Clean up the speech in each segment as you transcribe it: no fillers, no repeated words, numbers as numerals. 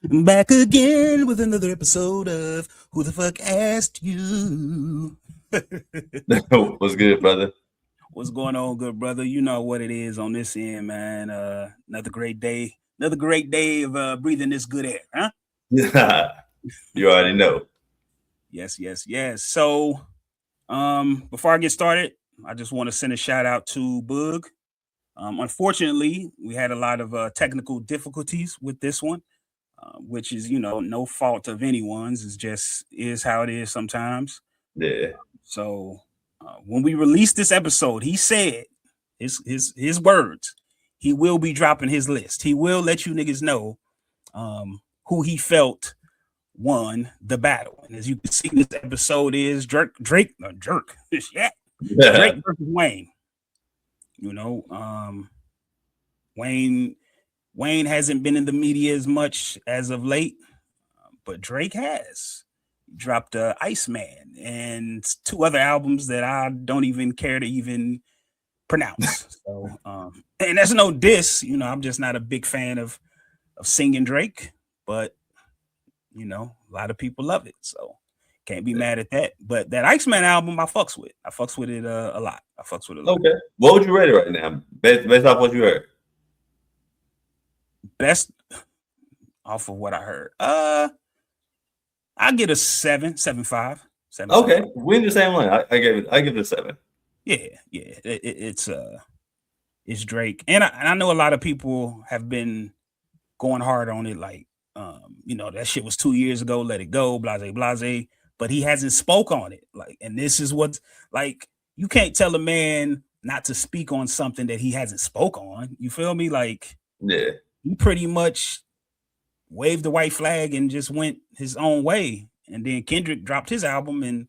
Back again with another episode of Who the Fuck Asked You? What's good, brother? What's going on, good brother? You know what it is on this end, man. Another great day. Another great day of breathing this good air, huh? You already know. Yes. So, before I get started, I just want to send a shout out to Boog. Unfortunately, we had a lot of technical difficulties with this one. Which is, no fault of anyone's. It's just is how it is sometimes. Yeah. So when we released this episode, he said his words. He will be dropping his list. He will let you niggas know who he felt won the battle. And as you can see, this episode is Drake yeah, Drake versus Wayne. Wayne hasn't been in the media as much as of late, but Drake has. He dropped Iceman and two other albums that I don't even care to even pronounce. So, and that's no diss. I'm just not a big fan of singing Drake, but a lot of people love it, so can't be mad at that. But that Iceman album, I fucks with. I fucks with it a lot. Okay. What would you rate it right now, based off what you heard? Best off of what I heard. I get a 7.5. Okay, we're in the same line. I give it a 7. Yeah. It's Drake, and I know a lot of people have been going hard on it, like that shit was 2 years ago. Let it go, blase. But he hasn't spoke on it, like, and this is what's like. You can't tell a man not to speak on something that he hasn't spoke on. You feel me? Like, yeah, he pretty much waved the white flag and just went his own way. And then Kendrick dropped his album, and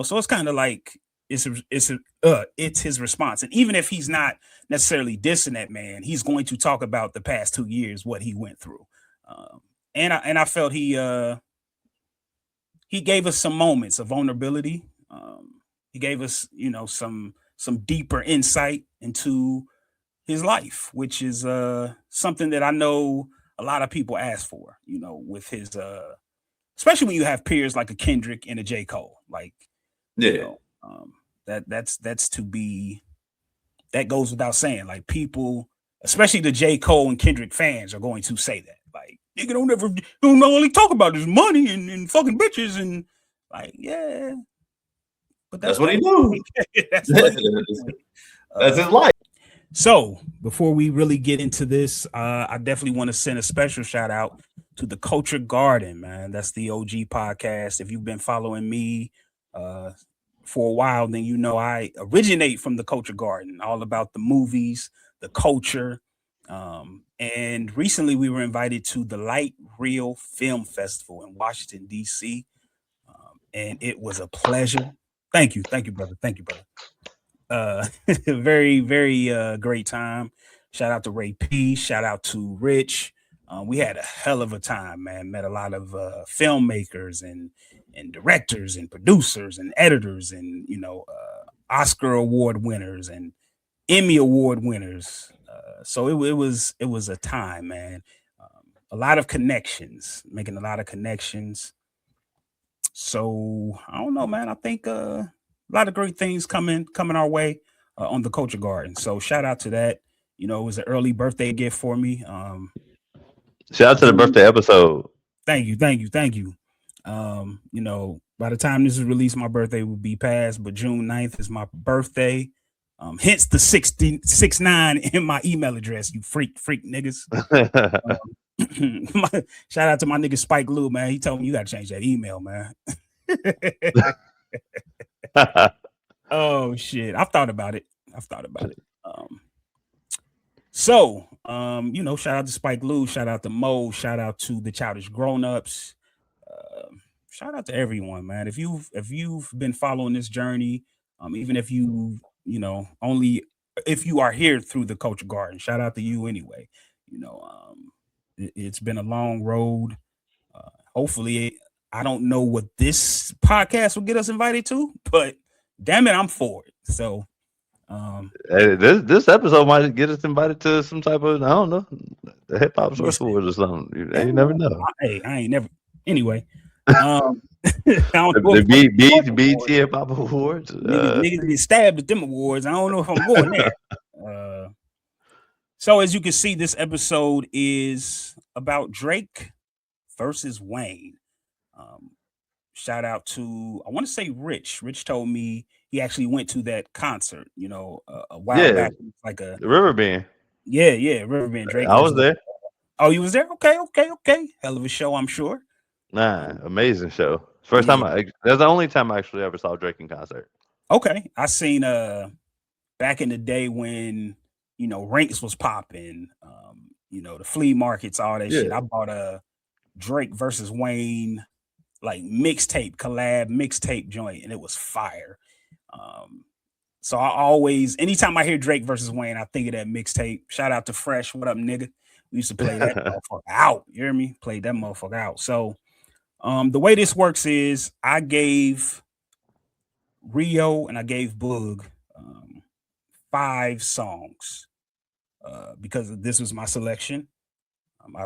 so it's kind of like it's his response. And even if he's not necessarily dissing that man, he's going to talk about the past 2 years, what he went through. And I felt he gave us some moments of vulnerability. He gave us some deeper insight into his life, which is something that I know a lot of people ask for, with his especially when you have peers like a Kendrick and a J. Cole. Like, that's to be, that goes without saying. Like, people, especially the J. Cole and Kendrick fans, are going to say that. Like, nigga don't only talk about his money and fucking bitches, and like, yeah. But that's what he do. That's his life. So before we really get into this, I definitely want to send a special shout out to the Culture Garden, man. That's the OG podcast. If you've been following me for a while, then I originate from the Culture Garden, all about the movies, the culture. And recently we were invited to the Light Reel Film Festival in Washington, D.C. And it was a pleasure. Thank you, brother. Very, very great time. Shout out to Ray P. Shout out to Rich. We had a hell of a time, man. Met a lot of filmmakers and directors and producers and editors and Oscar Award winners and Emmy Award winners. So it was a time, man. A lot of connections, making a lot of connections. So I don't know, man. I think a lot of great things coming our way on the Culture Garden. So shout out to that. It was an early birthday gift for me. Shout out to the birthday episode. Thank you. By the time this is released, my birthday will be past, but June 9th is my birthday. Hence the 69 in my email address, you freak niggas. Shout out to my nigga Spike Lou, man. He told me you gotta change that email, man. Oh shit. I've thought about it. So shout out to Spike Lou, shout out to Mo, shout out to the Childish Grown-Ups. Shout out to everyone, man. If you've been following this journey, even if only if you are here through the Culture Garden, shout out to you anyway. It's been a long road. Hopefully, I don't know what this podcast will get us invited to, but damn it, I'm for it. So this episode might get us invited to some type of, I don't know. Hip Hop Source Awards or something. You never know. Hey, I ain't never. Anyway, I don't know if The awards. BT Hip Hop Awards. Niggas get stabbed at them awards. I don't know if I'm going there. So as you can see, this episode is about Drake versus Wayne. Shout out to, I want to say Rich. Rich told me he actually went to that concert, a while back. Like a Riverbend. Yeah, Riverbend. Drake. I was there. Oh, you was there? Okay. Hell of a show, I'm sure. Nah, amazing show. First time that's the only time I actually ever saw Drake in concert. Okay. I seen back in the day when Rinks was popping, the flea markets, all that shit. I bought a Drake versus Wayne like collab mixtape joint, and it was fire. So I always, anytime I hear Drake versus Wayne, I think of that mixtape. Shout out to Fresh. What up, nigga? We used to play that motherfucker out. You hear me? Played that motherfucker out. So the way this works is I gave Rio and I gave Boog 5 songs because this was my selection.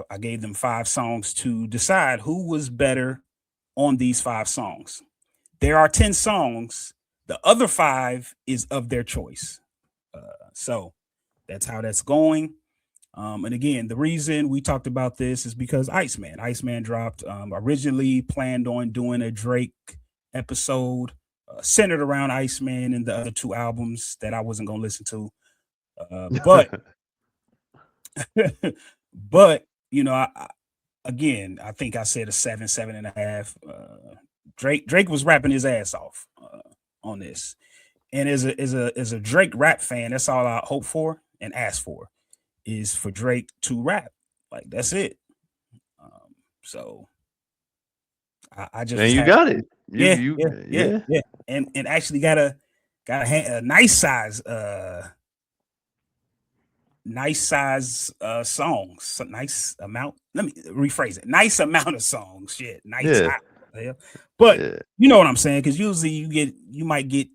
I gave them 5 songs to decide who was better on these 5 songs. There are 10 songs. The other 5 is of their choice. So that's how that's going. And again, the reason we talked about this is because Iceman dropped. Originally planned on doing a Drake episode centered around Iceman and the other 2 albums that I wasn't going to listen to. But I think I said a 7.5. Drake was rapping his ass off on this, and as a Drake rap fan, that's all I hope for and ask for is for Drake to rap. Like that's it. So I just and you got it. Yeah. And actually got a nice size songs, nice amount. Let me rephrase it. Nice amount of songs. Shit, nice. But you know what I'm saying? Because usually you might get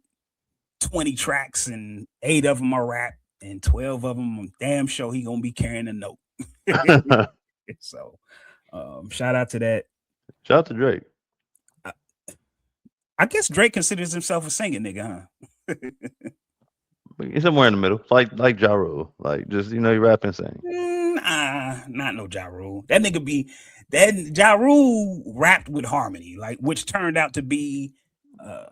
20 tracks and 8 of them are rap and 12 of them, damn sure he gonna be carrying a note. So, shout out to that. Shout out to Drake. I guess Drake considers himself a singing nigga, huh? He's somewhere in the middle, like Ja Rule, like just you rap and sing. Nah, not no Ja Rule. That nigga Ja Rule rapped with harmony, like which turned out to be.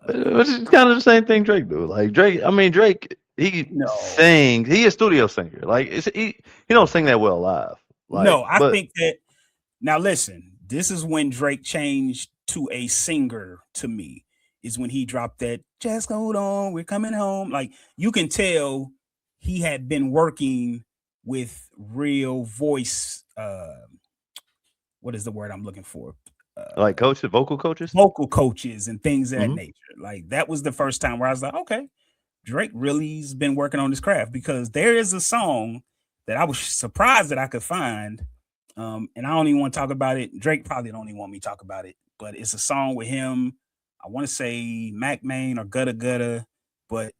Which is kind of the same thing Drake do. Like Drake, he sings. He a studio singer. Like he don't sing that well live. Like, no, I think that. Now listen, this is when Drake changed to a singer to me. Is when he dropped that "Just Hold On, We're Coming Home." Like you can tell he had been working with real voice. What is the word I'm looking for? Like coaches, vocal coaches, and things of that nature. Like that was the first time where I was like, okay, Drake really's been working on his craft, because there is a song that I was surprised that I could find. And I don't even want to talk about it. Drake probably don't even want me to talk about it, but it's a song with him. I want to say Mac Main or Gutta Gutta, but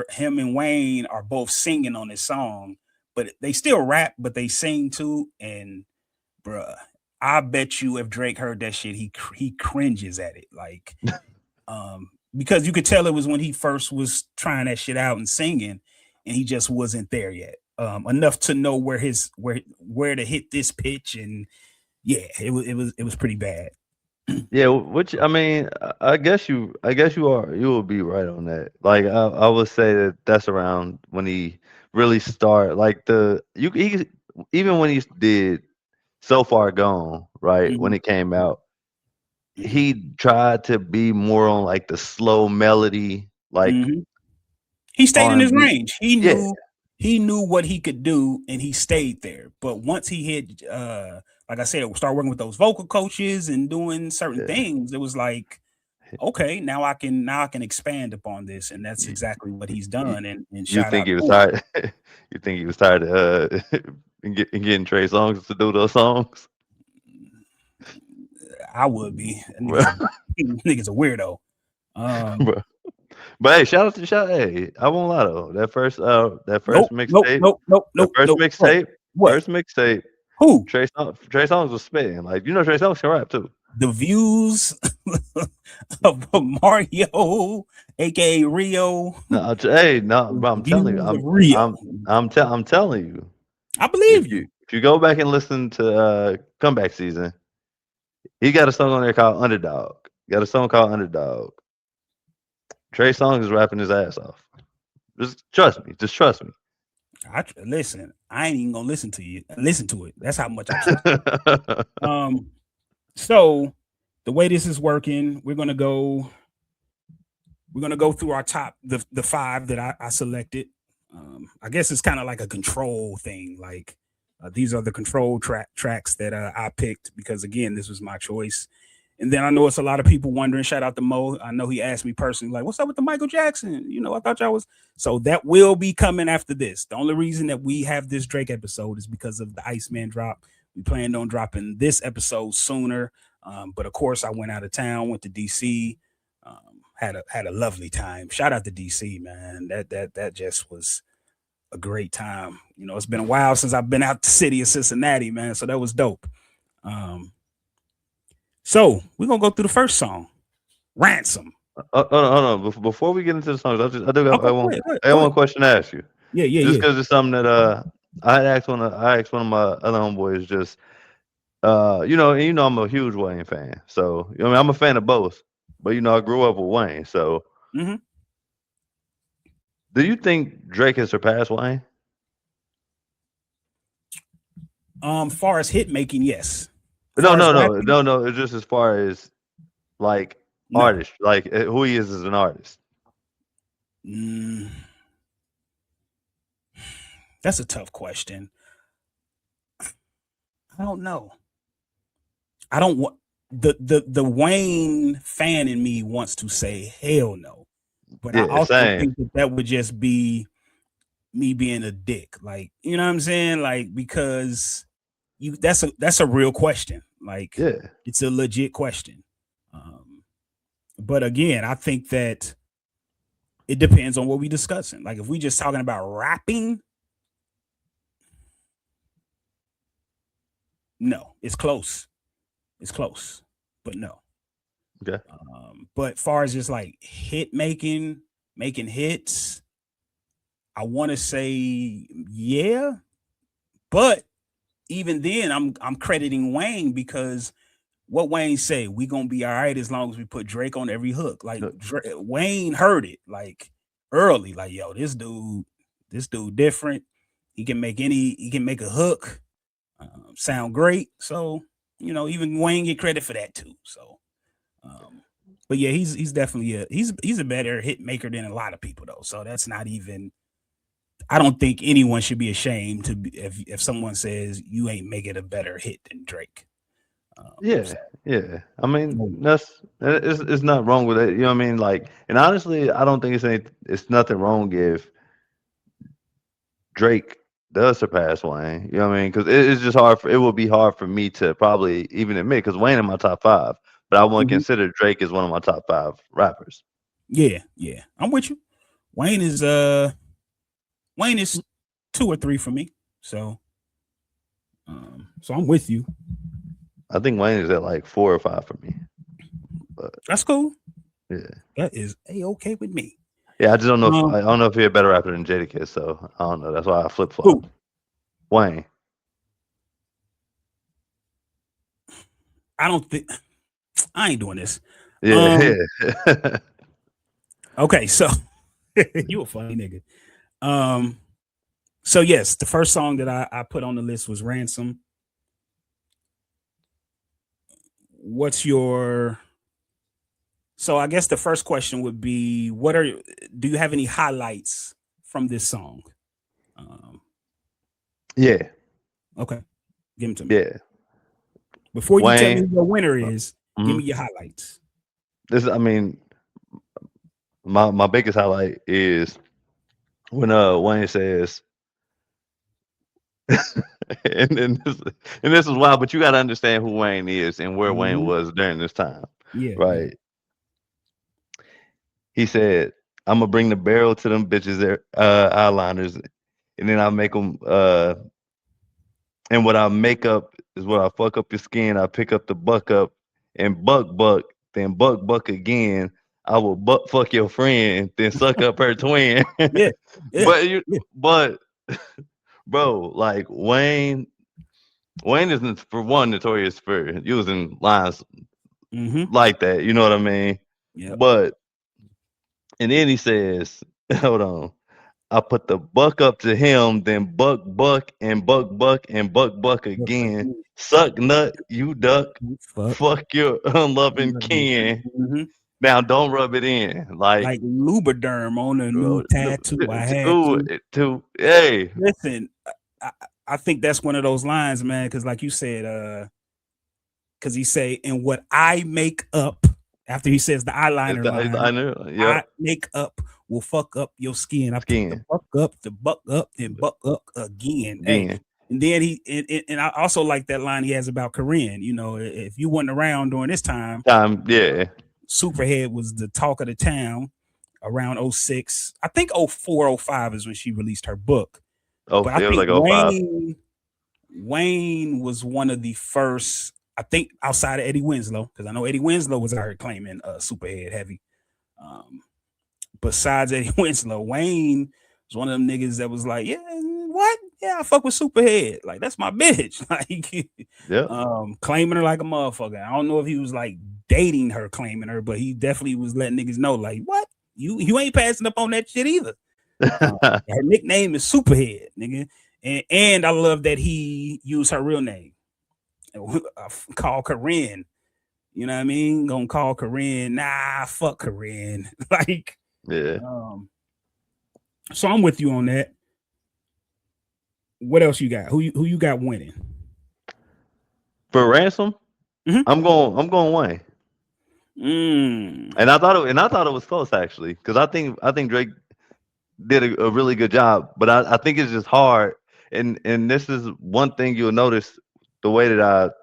him and Wayne are both singing on this song, but they still rap, but they sing too. And bruh, I bet you if Drake heard that shit, he cringes at it. Like, because you could tell it was when he first was trying that shit out and singing, and he just wasn't there yet. Enough to know where to hit this pitch, and it was pretty bad. Yeah, which I guess you will be right on that. Like I would say that's around when he really started. Like even when he did So Far Gone, right, when it came out, he tried to be more on like the slow melody, like he stayed in his range. He knew what he could do, and he stayed there. But once he hit, like I said, start working with those vocal coaches and doing certain things, it was like, okay, now I can expand upon this, and that's exactly what he's done. And you think he was tired? You think he was tired of getting Trey Songz to do those songs? I would be. Nigga's a weirdo. But hey, shout out. Hey, I won't lie though. That first mixtape. Nope. First mixtape Who? Trey Songz was spitting. Like, you know, Trey Songz can rap too. The views of Mario, aka Rio. No, hey, no, but I'm telling you, Views of Rio. I'm telling you, I believe you. if you go back and listen to Comeback Season, he got a song on there called Underdog. Got a song called Underdog. Trey Songz is rapping his ass off. Just trust me. Just trust me. Listen, I ain't even gonna listen to you. Listen to it. That's how much I trust. So the way this is working, we're gonna go through our top the 5 that I selected. I guess it's kind of like a control thing. Like these are the control tracks that I picked because again, this was my choice. And then I know it's a lot of people wondering. Shout out to Mo. I know he asked me personally, like, "What's up with the Michael Jackson?" You know, I thought y'all was. So that will be coming after this. The only reason that we have this Drake episode is because of the Iceman drop. We planned on dropping this episode sooner, but of course, I went out of town, went to DC, had a lovely time. Shout out to DC, man. That just was a great time. You know, it's been a while since I've been out the city of Cincinnati, man. So that was dope. So we're gonna go through the first song, "Ransom." Hold on. Before we get into the songs, I do got one question to ask you. Yeah. Just because it's something that I asked one of my other homeboys. Just you know, I'm a huge Wayne fan, so I mean I'm a fan of both. But you know, I grew up with Wayne, so. Mm-hmm. Do you think Drake has surpassed Wayne? Far as hit making, yes. No. It's just as far as like artist, like who he is as an artist. That's a tough question. I don't know. I don't want the Wayne fan in me wants to say hell no, but I also think that would just be me being a dick. Like, you know what I'm saying? Like, because that's a real question. Like, it's a legit question. But again, I think that it depends on what we discussing. Like, if we just talking about rapping, no, it's close. It's close, but no. Okay. But far as just like making hits, I want to say yeah, but even then, I'm crediting Wayne because what Wayne say, we gonna be all right as long as we put Drake on every hook. Like Wayne heard it like early, like yo, this dude different. He can make a hook sound great. So you know, even Wayne get credit for that too. So, but yeah, he's definitely he's a better hit maker than a lot of people though. So that's not even. I don't think anyone should be ashamed to be, if someone says you ain't making a better hit than Drake. Yeah. I mean, it's not wrong with it. You know what I mean? Like, and honestly, I don't think it's nothing wrong if Drake does surpass Wayne. You know what I mean? Because it's just hard. It will be hard for me to probably even admit because Wayne in my top 5, but I wouldn't consider Drake as one of my top 5 rappers. Yeah, I'm with you. Wayne is 2 or 3 for me. So I'm with you. I think Wayne is at like 4 or 5 for me. But that's cool. Yeah, that is okay with me. Yeah, I just don't know. I don't know if he's a better rapper than Jadakiss, so I don't know. That's why I flip flop. Wayne. I don't think I ain't doing this. Yeah. Okay, so you a funny nigga. So yes, the first song that I put on the list was "Ransom." What's your? So I guess the first question would be, do you have any highlights from this song? Yeah. Okay. Give them to me. Yeah. Before you tell me who the winner is, give me your highlights. I mean, my biggest highlight is when Wayne says, and this is wild, but you got to understand who Wayne is and where Wayne was during this time. Yeah. Right. Yeah. He said, "I'm gonna bring the barrel to them bitches, their eyeliners, and then I'll make them And what I make up is what I fuck up your skin. I pick up the buck up and buck, then buck again. I will butt fuck your friend, then suck up her twin. Yeah, yeah, but you, yeah. but bro, like Wayne isn't for one notorious for using lines Mm-hmm. like that. You know what I mean? Yep. But and then he says, hold on. I put the buck up to him, then buck and buck Look again. again. Suck nut, you duck. Fuck. Fuck your unloving kin. Mm-hmm. Now don't rub it in. Like, Like Lubriderm on a new tattoo. I had ooh, to. hey. Listen, I, I think that's one of those lines, man, because like you said, because he say, and what I make up after he says the eyeliner line, I know. I Yep. make up will fuck up your skin. I put Skin. the buck up, then buck up again. Hey, Again. and then and I also like that line he has about Corinne. You know, if you weren't around during this time, Time, yeah. Superhead was the talk of the town around 06. I think 04, 05 is when she released her book. Oh, But I it was think like 05. Wayne was one of the first, I think, outside of Eddie Winslow, because I know Eddie Winslow was out here claiming Superhead heavy. Besides Eddie Winslow, Wayne was one of them niggas that was like, yeah, what? Yeah, I fuck with Superhead. Like, that's my bitch. Like, Yep. claiming her like a motherfucker. I don't know if he was like dating her, claiming her, but he definitely was letting niggas know, like, what? You ain't passing up on that shit either. Her nickname is Superhead, nigga. And I love that he used her real name. Call Corinne. You know what I mean? Gonna call Corinne. Nah, fuck Corinne. Like, Yeah. so I'm with you on that. What else you got? Who you got winning? For ransom, Mhm. I'm going Wayne. And I thought it was close actually, because I think Drake did a really good job, but I think it's just hard. And this is one thing you'll notice the way that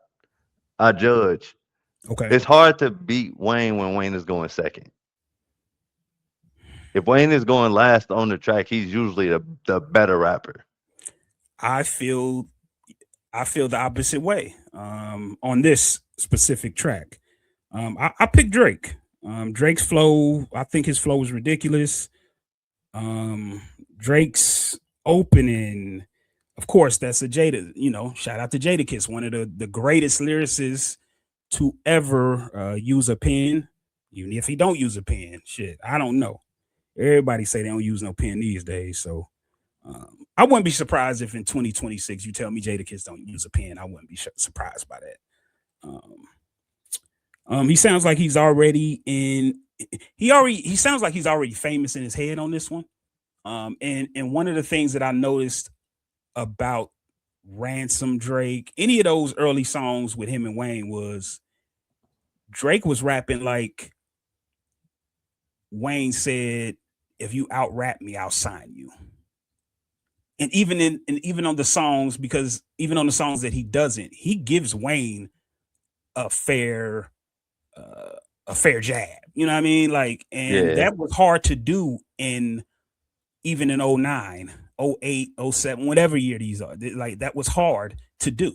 I judge. Okay. It's hard to beat Wayne when Wayne is going second. If Wayne is going last on the track, he's usually the better rapper. I feel the opposite way on this specific track. I picked Drake. Drake's flow, I think his flow is ridiculous. Drake's opening, of course, that's a Jada, shout out to Jadakiss, one of the greatest lyricists to ever use a pen, even if he don't use a pen. Shit, I don't know. Everybody say they don't use no pen these days, so I wouldn't be surprised if in 2026 you tell me Jadakiss don't use a pen. I wouldn't be surprised by that. He sounds like he's already in. He sounds like he's already famous in his head on this one. And one of the things that I noticed about Ransom Drake, any of those early songs with him and Wayne, was Drake was rapping like Wayne said, if you out rap me, I'll sign you. And even on the songs, because even on the songs that he doesn't, he gives Wayne a fair jab. You know what I mean? Like, and Yeah. that was hard to do even in 09, 08, 07, whatever year these are. Like, that was hard to do.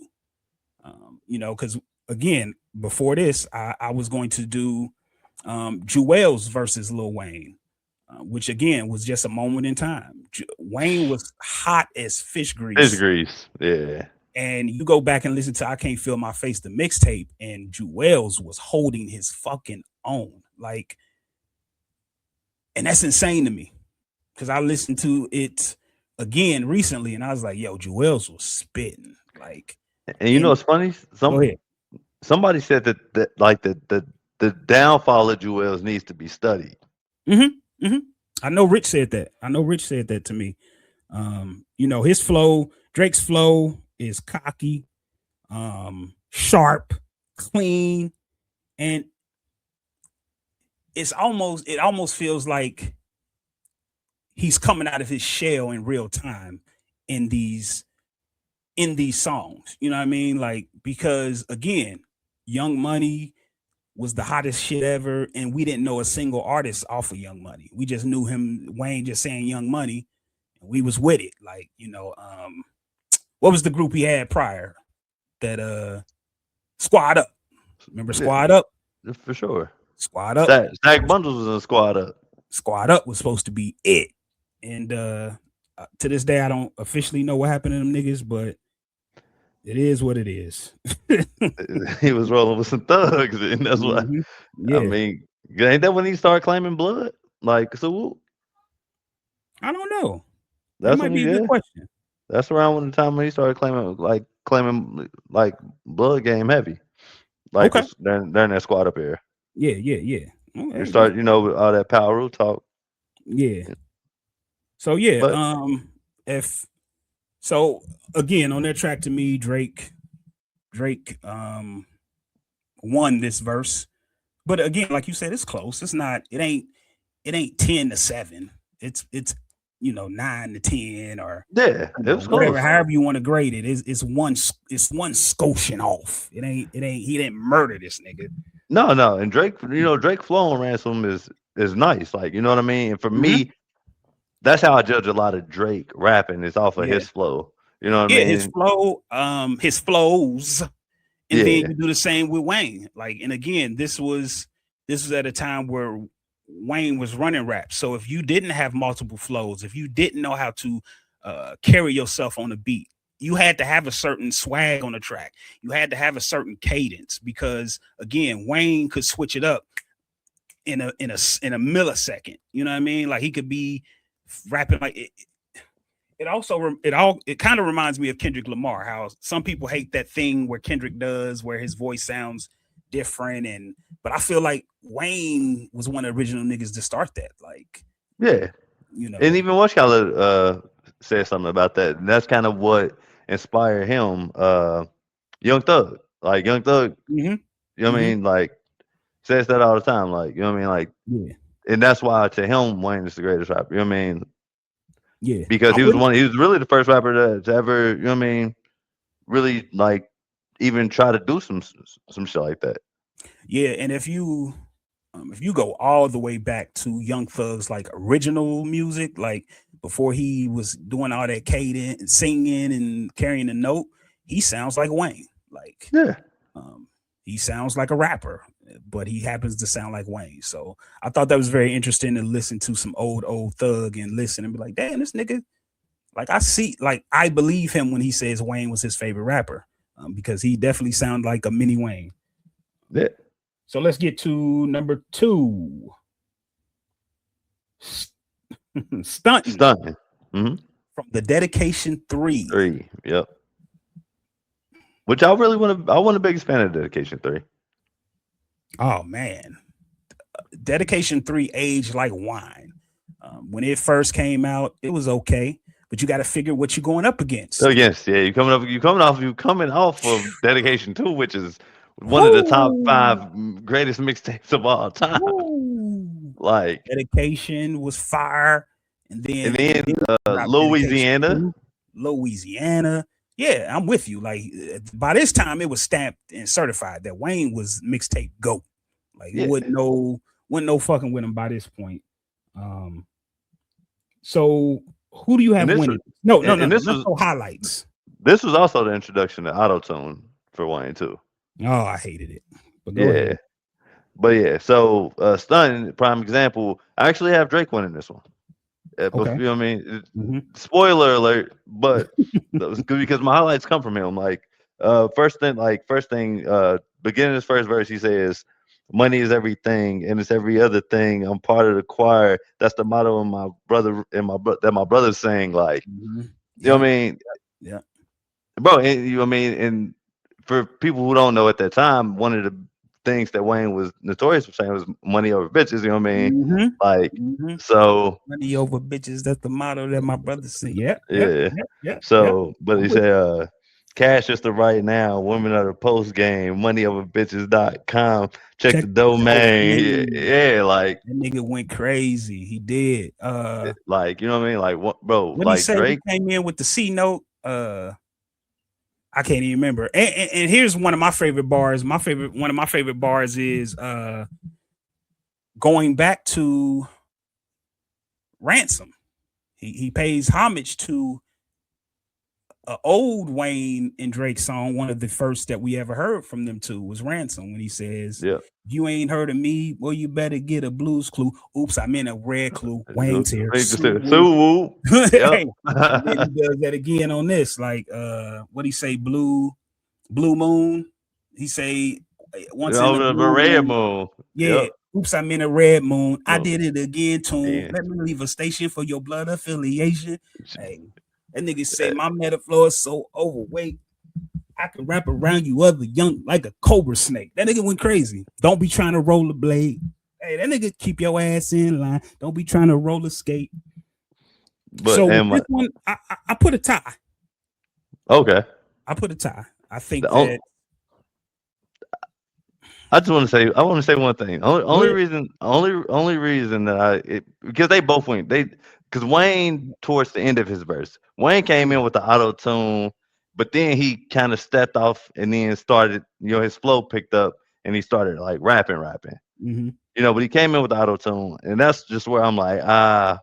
Because again, before this, I was going to do Jewels versus Lil Wayne, which again was just a moment in time. Wayne was hot as fish Fish grease. grease. Yeah. And you go back and listen to I Can't Feel My Face, the mixtape, and Jewels was holding his fucking own. Like, and that's insane to me. Because I listened to it again recently and I was like, yo, Jewels was spitting. Like, And you know what's funny? Go ahead. Somebody said that like the downfall of Jewels needs to be studied. Mm-hmm. Mm-hmm. I know Rich said that to me. His flow, Drake's flow is cocky, sharp, clean, and it almost feels like he's coming out of his shell in real time in these songs. You know what I mean? Like, because again, Young Money was the hottest shit ever, and we didn't know a single artist off of Young Money. We just knew him, Wayne, just saying Young Money, and we was with it. Like, what was the group he had prior? That Squad Up. Remember Squad Up? For sure. Squad Up. Stack Bundles was in Squad Up. Squad Up was supposed to be it. And to this day, I don't officially know what happened to them niggas, but it is what it is. He was rolling with some thugs, and that's what I mean. Ain't that when he started claiming blood? Like, so I don't know. That might be a good question. That's around when the time when he started claiming blood game heavy. Like during that Squad Up era. Yeah. You start, with all that power rule talk. Yeah. So again on that track, to me, Drake won this verse. But again, like you said, it's close. It ain't 10-7. It's 9-10 or it was whatever, close. however you want to grade it. It's one Scotian off. It ain't he didn't murder this nigga. No, and Drake, Drake flow on Ransom is nice. Like, you know what I mean? And for me, that's how I judge a lot of Drake rapping. It's off of his flow. You know what I mean? His flow, his flows. And then you do the same with Wayne. Like, and again, this was at a time where Wayne was running rap. So if you didn't have multiple flows, if you didn't know how to carry yourself on a beat, you had to have a certain swag on the track. You had to have a certain cadence, because again, Wayne could switch it up in a millisecond. You know what I mean? Like, he could be rapping like it. It kind of reminds me of Kendrick Lamar, how some people hate that thing where Kendrick does, where his voice sounds different. But I feel like Wayne was one of the original niggas to start that. Like, and even Washkala said something about that. And that's kind of what inspired him. Young Thug. Like, Young Thug, you know what I mean? Like, says that all the time. Like, you know what I mean? Like, and that's why to him, Wayne is the greatest rapper. You know what I mean? Yeah, because he was really the first rapper to ever, you know what I mean, really like even try to do some shit like that. Yeah, and if you go all the way back to Young Thug's like original music, like before he was doing all that cadence, singing and carrying the note, he sounds like Wayne. Like, he sounds like a rapper, but he happens to sound like Wayne. So I thought that was very interesting to listen to some old Thug and listen and be like, damn, this nigga, like, I believe him when he says Wayne was his favorite rapper, because he definitely sounded like a mini Wayne. Yeah. So let's get to number 2. Stunting. Mm-hmm. From the Dedication 3. Yep. Which I want a biggest fan of Dedication 3. Oh man, Dedication 3 aged like wine. When it first came out, it was okay, but you got to figure what you're going up against. You coming off of Dedication 2, which is one of the top 5 greatest mixtapes of all time. Like, Dedication was fire, and then Louisiana. Yeah, I'm with you. Like, by this time, it was stamped and certified that Wayne was mixtape GOAT. Like, it wasn't no fucking with him by this point. So who do you have winning? No. Let's go highlights. This was also the introduction to auto-tune for Wayne too. Oh, I hated it. But go ahead. But yeah, so Stun, prime example. I actually have Drake winning this one. Okay. You know what I mean? Spoiler alert, but that was good because my highlights come from him. Like, first thing, beginning his first verse, he says, "Money is everything, and it's every other thing. I'm part of the choir. That's the motto of my brother that my brother's saying." Like, you know what I mean? Yeah, bro. And, you know what I mean? And for people who don't know, at that time, one of the things that Wayne was notorious for saying was money over bitches. You know what I mean? Like, so money over bitches. That's the motto that my brother said. Yeah. So, but he said, cash is the right now. Women are the post game. Money over bitches.com. Check the domain. Yeah, like that nigga went crazy. He did. Like, you know what I mean? Like, what, bro? What like he said, Drake he came in with the C note. I can't even remember. And here's one of my favorite bars. One of my favorite bars is going back to Ransom. He pays homage to old Wayne and Drake song, one of the first that we ever heard from them two was Ransom, when he says, Yeah. "If you ain't heard of me, well, you better get a Blues Clue." Oops, I meant a red clue. Wayne's here. Sue. Hey, and then he does that again on this. Like, what he say? Blue moon. He say once in a blue red moon. moon. Yeah. Yep. Oops, I'm in a red moon. I Oh. did it again, tune. Yeah. Let me leave a station for your blood affiliation. Hey, that nigga say my metaflow is so overweight, I can wrap around you other young like a cobra snake. That nigga went crazy. Don't be trying to roll a blade. Hey, that nigga keep your ass in line. Don't be trying to roller skate. But so with this one, I put a tie. Okay. I put a tie. I think that I just want to say one thing. Only reason that because they both went. Because Wayne towards the end of his verse, Wayne came in with the auto tune, but then he kind of stepped off and then started. His flow picked up and he started like rapping. Mm-hmm. But he came in with the auto tune, and that's just where I'm like, I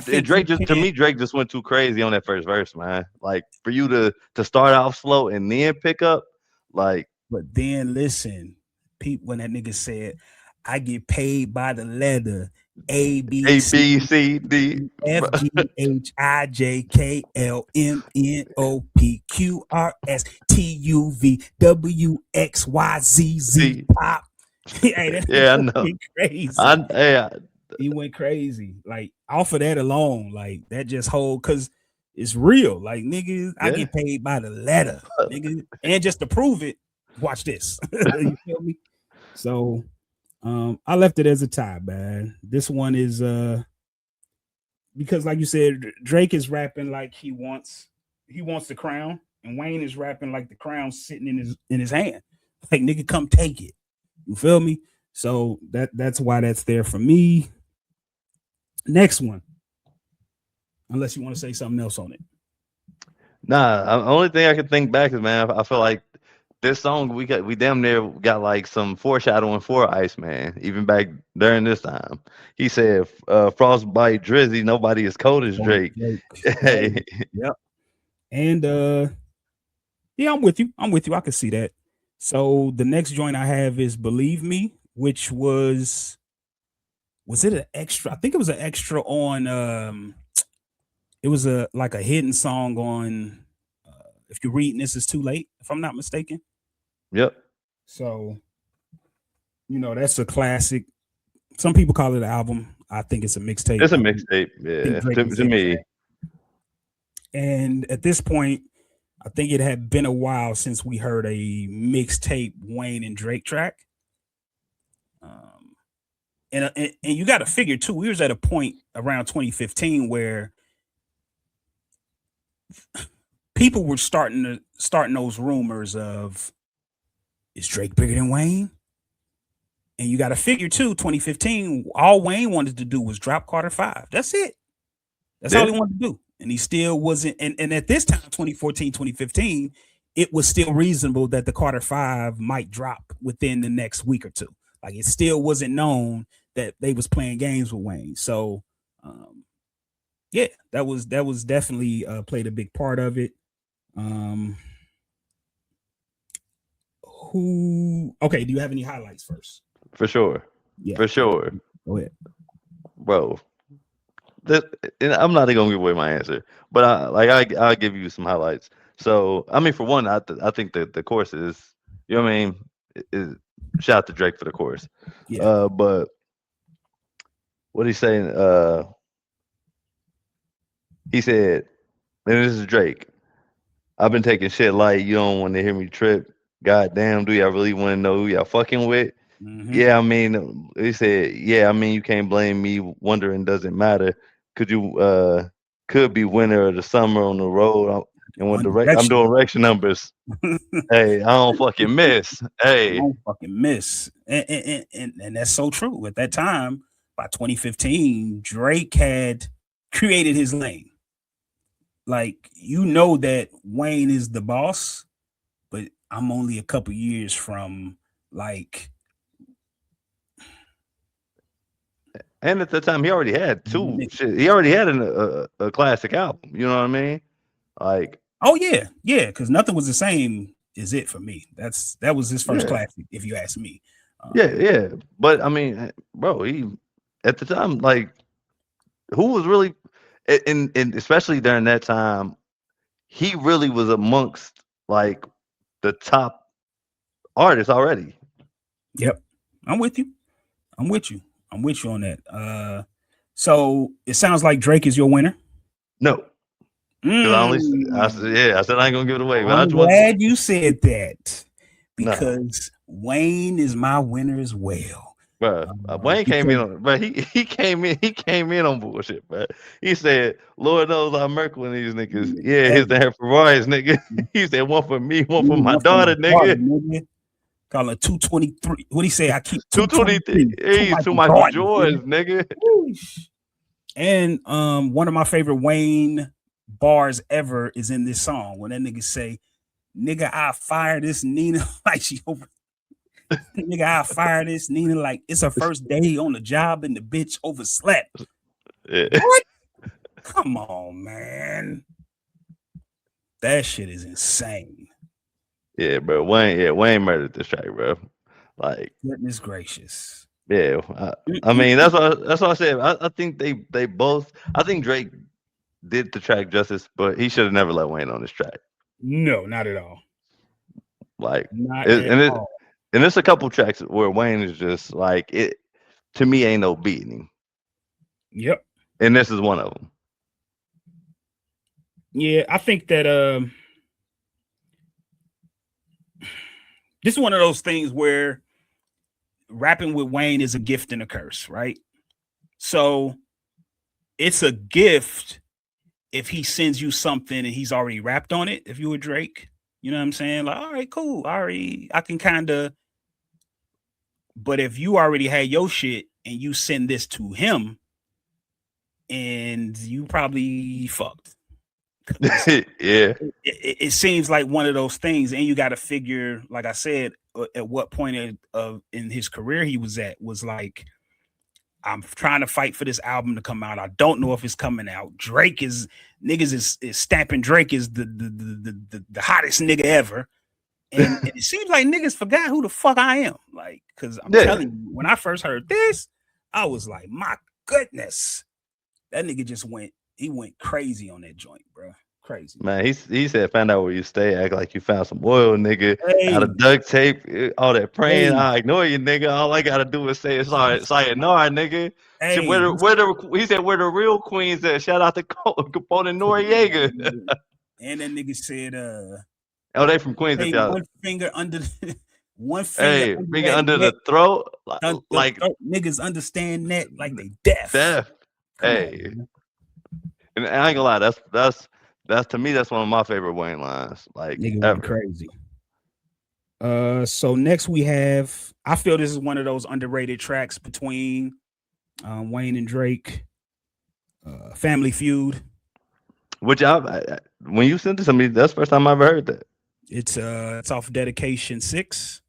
think Drake Drake just went too crazy on that first verse, man. Like for you to start off slow and then pick up, like. But then listen, when that nigga said, "I get paid by the letter ABCD FGHIJKLMNOPQRSTUVWXYZZ pop." Hey, yeah, I know. Crazy. He went crazy. Like off of that alone, like that just because it's real. Like niggas, I get paid by the letter, nigga, and just to prove it, watch this. You feel me? So, I left it as a tie, man. This one is because, like you said, Drake is rapping like he wants the crown, and Wayne is rapping like the crown's sitting in his hand. Like nigga, come take it. You feel me? So that's why that's there for me. Next one, unless you want to say something else on it. Nah, the only thing I can think back is, man, I feel like this song we damn near got like some foreshadowing for Iceman, even back during this time. He said, "Frostbite Drizzy, nobody as cold as Drake." Hey. Yep. And yeah, I'm with you. I can see that. So the next joint I have is "Believe Me," which was it an extra? I think it was an extra on. It was a hidden song on. If you're reading this, is too late. If I'm not mistaken. Yep. So, that's a classic. Some people call it an album. I think it's a mixtape. It's a mixtape, yeah, to me. And at this point, I think it had been a while since we heard a mixtape Wayne and Drake track. And you got to figure too, we was at a point around 2015 where people were starting those rumors of, is Drake bigger than Wayne? And you got to figure too, 2015, all Wayne wanted to do was drop Carter 5. That's it. That's all he wanted to do. And he still wasn't. And at this time, 2014, 2015, it was still reasonable that the Carter 5 might drop within the next week or two. Like it still wasn't known that they was playing games with Wayne. So, yeah, that was definitely played a big part of it. Okay, do you have any highlights first? For sure. Yeah. For sure. Go ahead. Bro, and I'm not gonna give away my answer, but I'll give you some highlights. So, I mean, for one, I think that the chorus is, you know what I mean? Shout out to Drake for the chorus. Yeah. But what he's saying, he said, and this is Drake, "I've been taking shit light. You don't want to hear me trip. God damn, do y'all really want to know who y'all fucking with?" Mm-hmm. Yeah, I mean, he said, "Yeah, I mean, you can't blame me. Wondering doesn't matter. Could be winter of the summer on the road. And when I'm doing direction numbers, hey, I don't fucking miss. Hey, I don't fucking miss." And that's so true. At that time, by 2015, Drake had created his lane. Like, that Wayne is the boss, but I'm only a couple years from like. And at the time, he already had two. He already had a classic album. You know what I mean? Like, Oh yeah, because Nothing Was the Same is it for me. That was his first classic, if you ask me. Yeah. But I mean, bro, he at the time, like, who was really, and especially during that time, he really was amongst like the top artists already. Yep, I'm with you. I'm with you. I'm with you on that. So it sounds like Drake is your winner. No, because I said I ain't gonna give it away. But I I'm just want glad you said that no, because Wayne is my winner as well. bro. Wayne came in on, but he came in on bullshit, bro. He said, "Lord knows I'm Merkel and these niggas." Yeah, his damn Ferraris, nigga. He said, "One for me, one for my daughter, nigga." Call it 223. What do you say? I keep 223. 223. Hey, to Michael Jordans, nigga. And one of my favorite Wayne bars ever is in this song when that nigga say, "Nigga, I fire this Nina like she over." Nigga, I fire this Nina like it's her first day on the job and the bitch overslept. Yeah. What? Come on, man. That shit is insane. Yeah, bro. Wayne murdered this track, bro. Like, goodness gracious. Yeah, I mean that's what I said. I think they both. I think Drake did the track justice, but he should have never let Wayne on this track. No, not at all. Like, not at all. And there's a couple tracks where Wayne is just like it. To me, ain't no beating. Yep. And this is one of them. Yeah, I think that this is one of those things where rapping with Wayne is a gift and a curse, right? So it's a gift if he sends you something and he's already rapped on it. If you were Drake, you know what I'm saying? Like, all right, cool. I can kind of. But if you already had your shit and you send this to him, and you probably fucked. Yeah. It seems like one of those things, and you got to figure, like I said, at what point of in his career he was at, was like, I'm trying to fight for this album to come out. I don't know if it's coming out. Drake is stamping Drake is the hottest nigga ever. And it seems like niggas forgot who the fuck I am. Like, because I'm telling you, when I first heard this, I was like, my goodness. That nigga just went crazy on that joint, bro. Crazy. Man, he said, find out where you stay, act like you found some oil, nigga. Out of duct tape, all that praying. I ignore you, nigga. All I gotta do is say sayonara, nigga. He said where the real queens at. Shout out to Capone and Noriega. And that nigga said, oh, they from Queens. Hey, one finger under one finger under the throat. Like niggas understand that like they deaf. Hey. And I ain't gonna lie, that's to me, that's one of my favorite Wayne lines. Like, nigga went crazy. So next we have, I feel this is one of those underrated tracks between Wayne and Drake. Family Feud. Which when you sent it to me, that's the first time I ever heard that. It's off Dedication 6.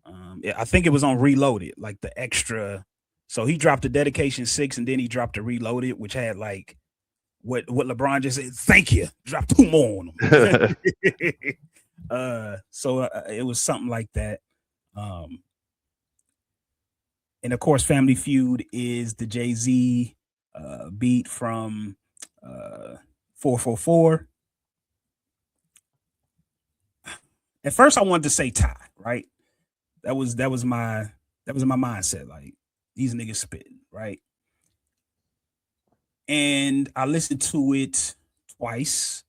I think it was on Reloaded, like the extra. So he dropped the Dedication 6 and then he dropped the Reloaded, which had like what LeBron just said, thank you. Drop 2 more on them. So it was something like that. And of course, Family Feud is the Jay-Z beat from 444. At first, I wanted to say Ty, right? That was my mindset. Like, these niggas spitting, right? And I listened to it twice.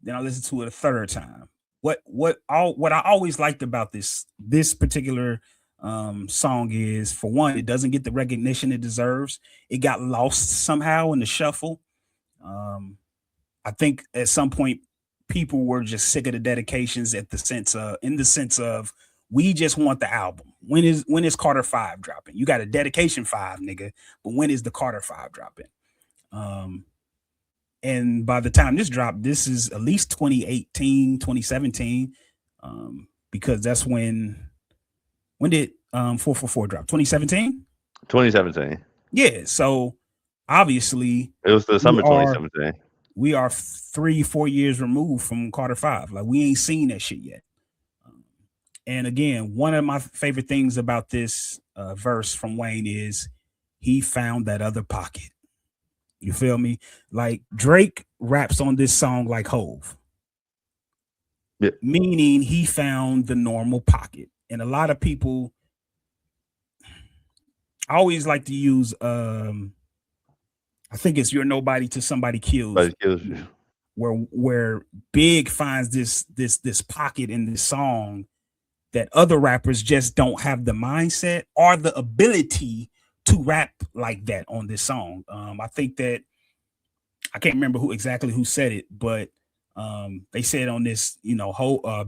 Then I listened to it a third time. What I always liked about this particular song is, for one, it doesn't get the recognition it deserves. It got lost somehow in the shuffle. I think at some point people were just sick of the dedications in the sense of we just want the album. When is Carter 5 dropping? You got a Dedication 5, nigga, but when is the Carter 5 dropping? And by the time this dropped, this is at least 2018, 2017, because that's when did 444 drop? 2017? 2017. Yeah, so obviously it was the summer 2017. we are 3-4 years removed from Carter 5. Like we ain't seen that shit yet. And again, one of my favorite things about this verse from Wayne is he found that other pocket. You feel me? Like Drake raps on this song like Hove. Yeah. Meaning he found the normal pocket. And a lot of people, I always like to use I think it's You're Nobody Till Somebody Kills You. Where Big finds this pocket in this song that other rappers just don't have the mindset or the ability to rap like that on this song. I think that I can't remember who said it, but they said on this,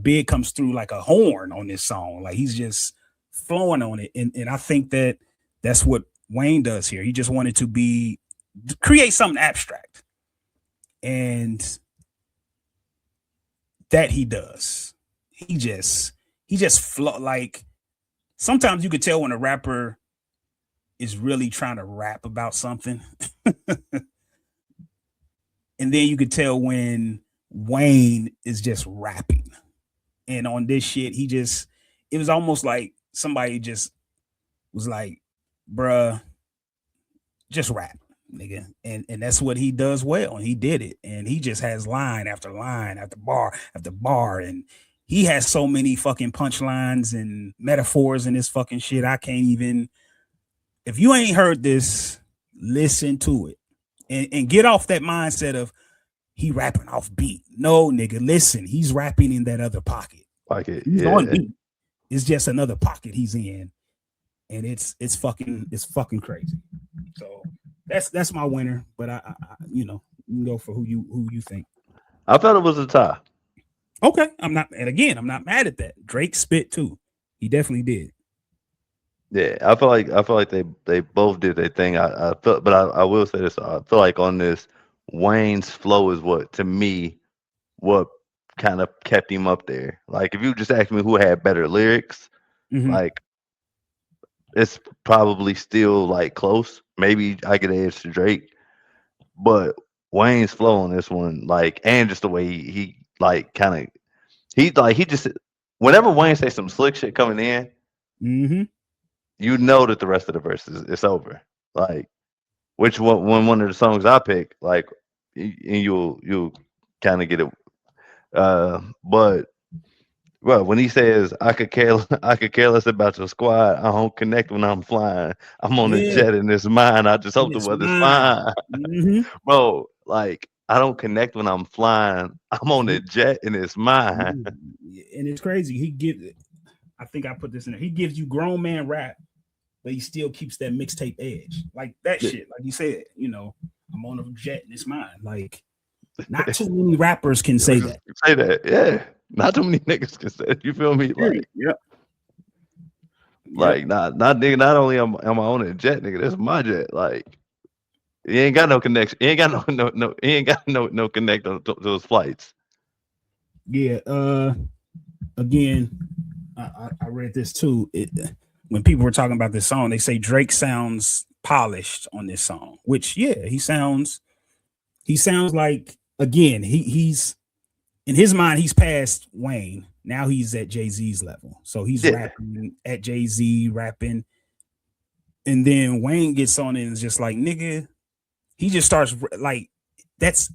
Big comes through like a horn on this song, like he's just flowing on it, and I think that that's what Wayne does here. He just wanted to create something abstract, and that he does. He just flow. Like sometimes you could tell when a rapper is really trying to rap about something. And then you could tell when Wayne is just rapping. And on this shit, it was almost like somebody just was like, bruh, just rap, nigga. And that's what he does well. And he did it. And he just has line after line after bar after bar. And he has so many fucking punchlines and metaphors in this fucking shit. I can't even, if you ain't heard this, listen to it. And get off that mindset of he rapping off beat. No, nigga, listen, he's rapping in that other pocket. He's on beat. It's just another pocket he's in, and it's fucking crazy. So that's my winner. But I you can go for who you think. I felt it was a tie. Okay, I'm not mad at that. Drake spit too. He definitely did. Yeah, I feel like they both did their thing. I felt, but I will say this: I feel like on this, Wayne's flow is what kind of kept him up there. Like if you just ask me who had better lyrics, like it's probably still like close. Maybe I could edge to Drake, but Wayne's flow on this one, like, and just the way he like kind of he just whenever Wayne says some slick shit coming in. You know that the rest of the verse is over. Like, which one of the songs I pick, like, and you'll kind of get it. But well, when he says I could care less about your squad, I don't connect when I'm flying. I'm on a jet in this mine. I just hope the weather's fine, bro. Like I don't connect when I'm flying. I'm on a jet in this mine. And it's crazy. I think I put this in there. He gives you grown man rap, but he still keeps that mixtape edge. Like that shit, like you said, I'm on a jet in this mine. Like, not too many rappers can say that. Say that, yeah. Not too many niggas can say it. You feel me? Like, like not nigga. Not only am I on a jet, nigga. That's my jet. Like, he ain't got no connection. He ain't got no. He ain't got no connect on those flights. Yeah. Again, I read this too. When people were talking about this song, they say Drake sounds polished on this song, which he sounds like, again, he's in his mind, he's past Wayne. Now he's at Jay-Z's level. So he's rapping at Jay-Z, rapping. And then Wayne gets on it and is just like, nigga, he just starts like,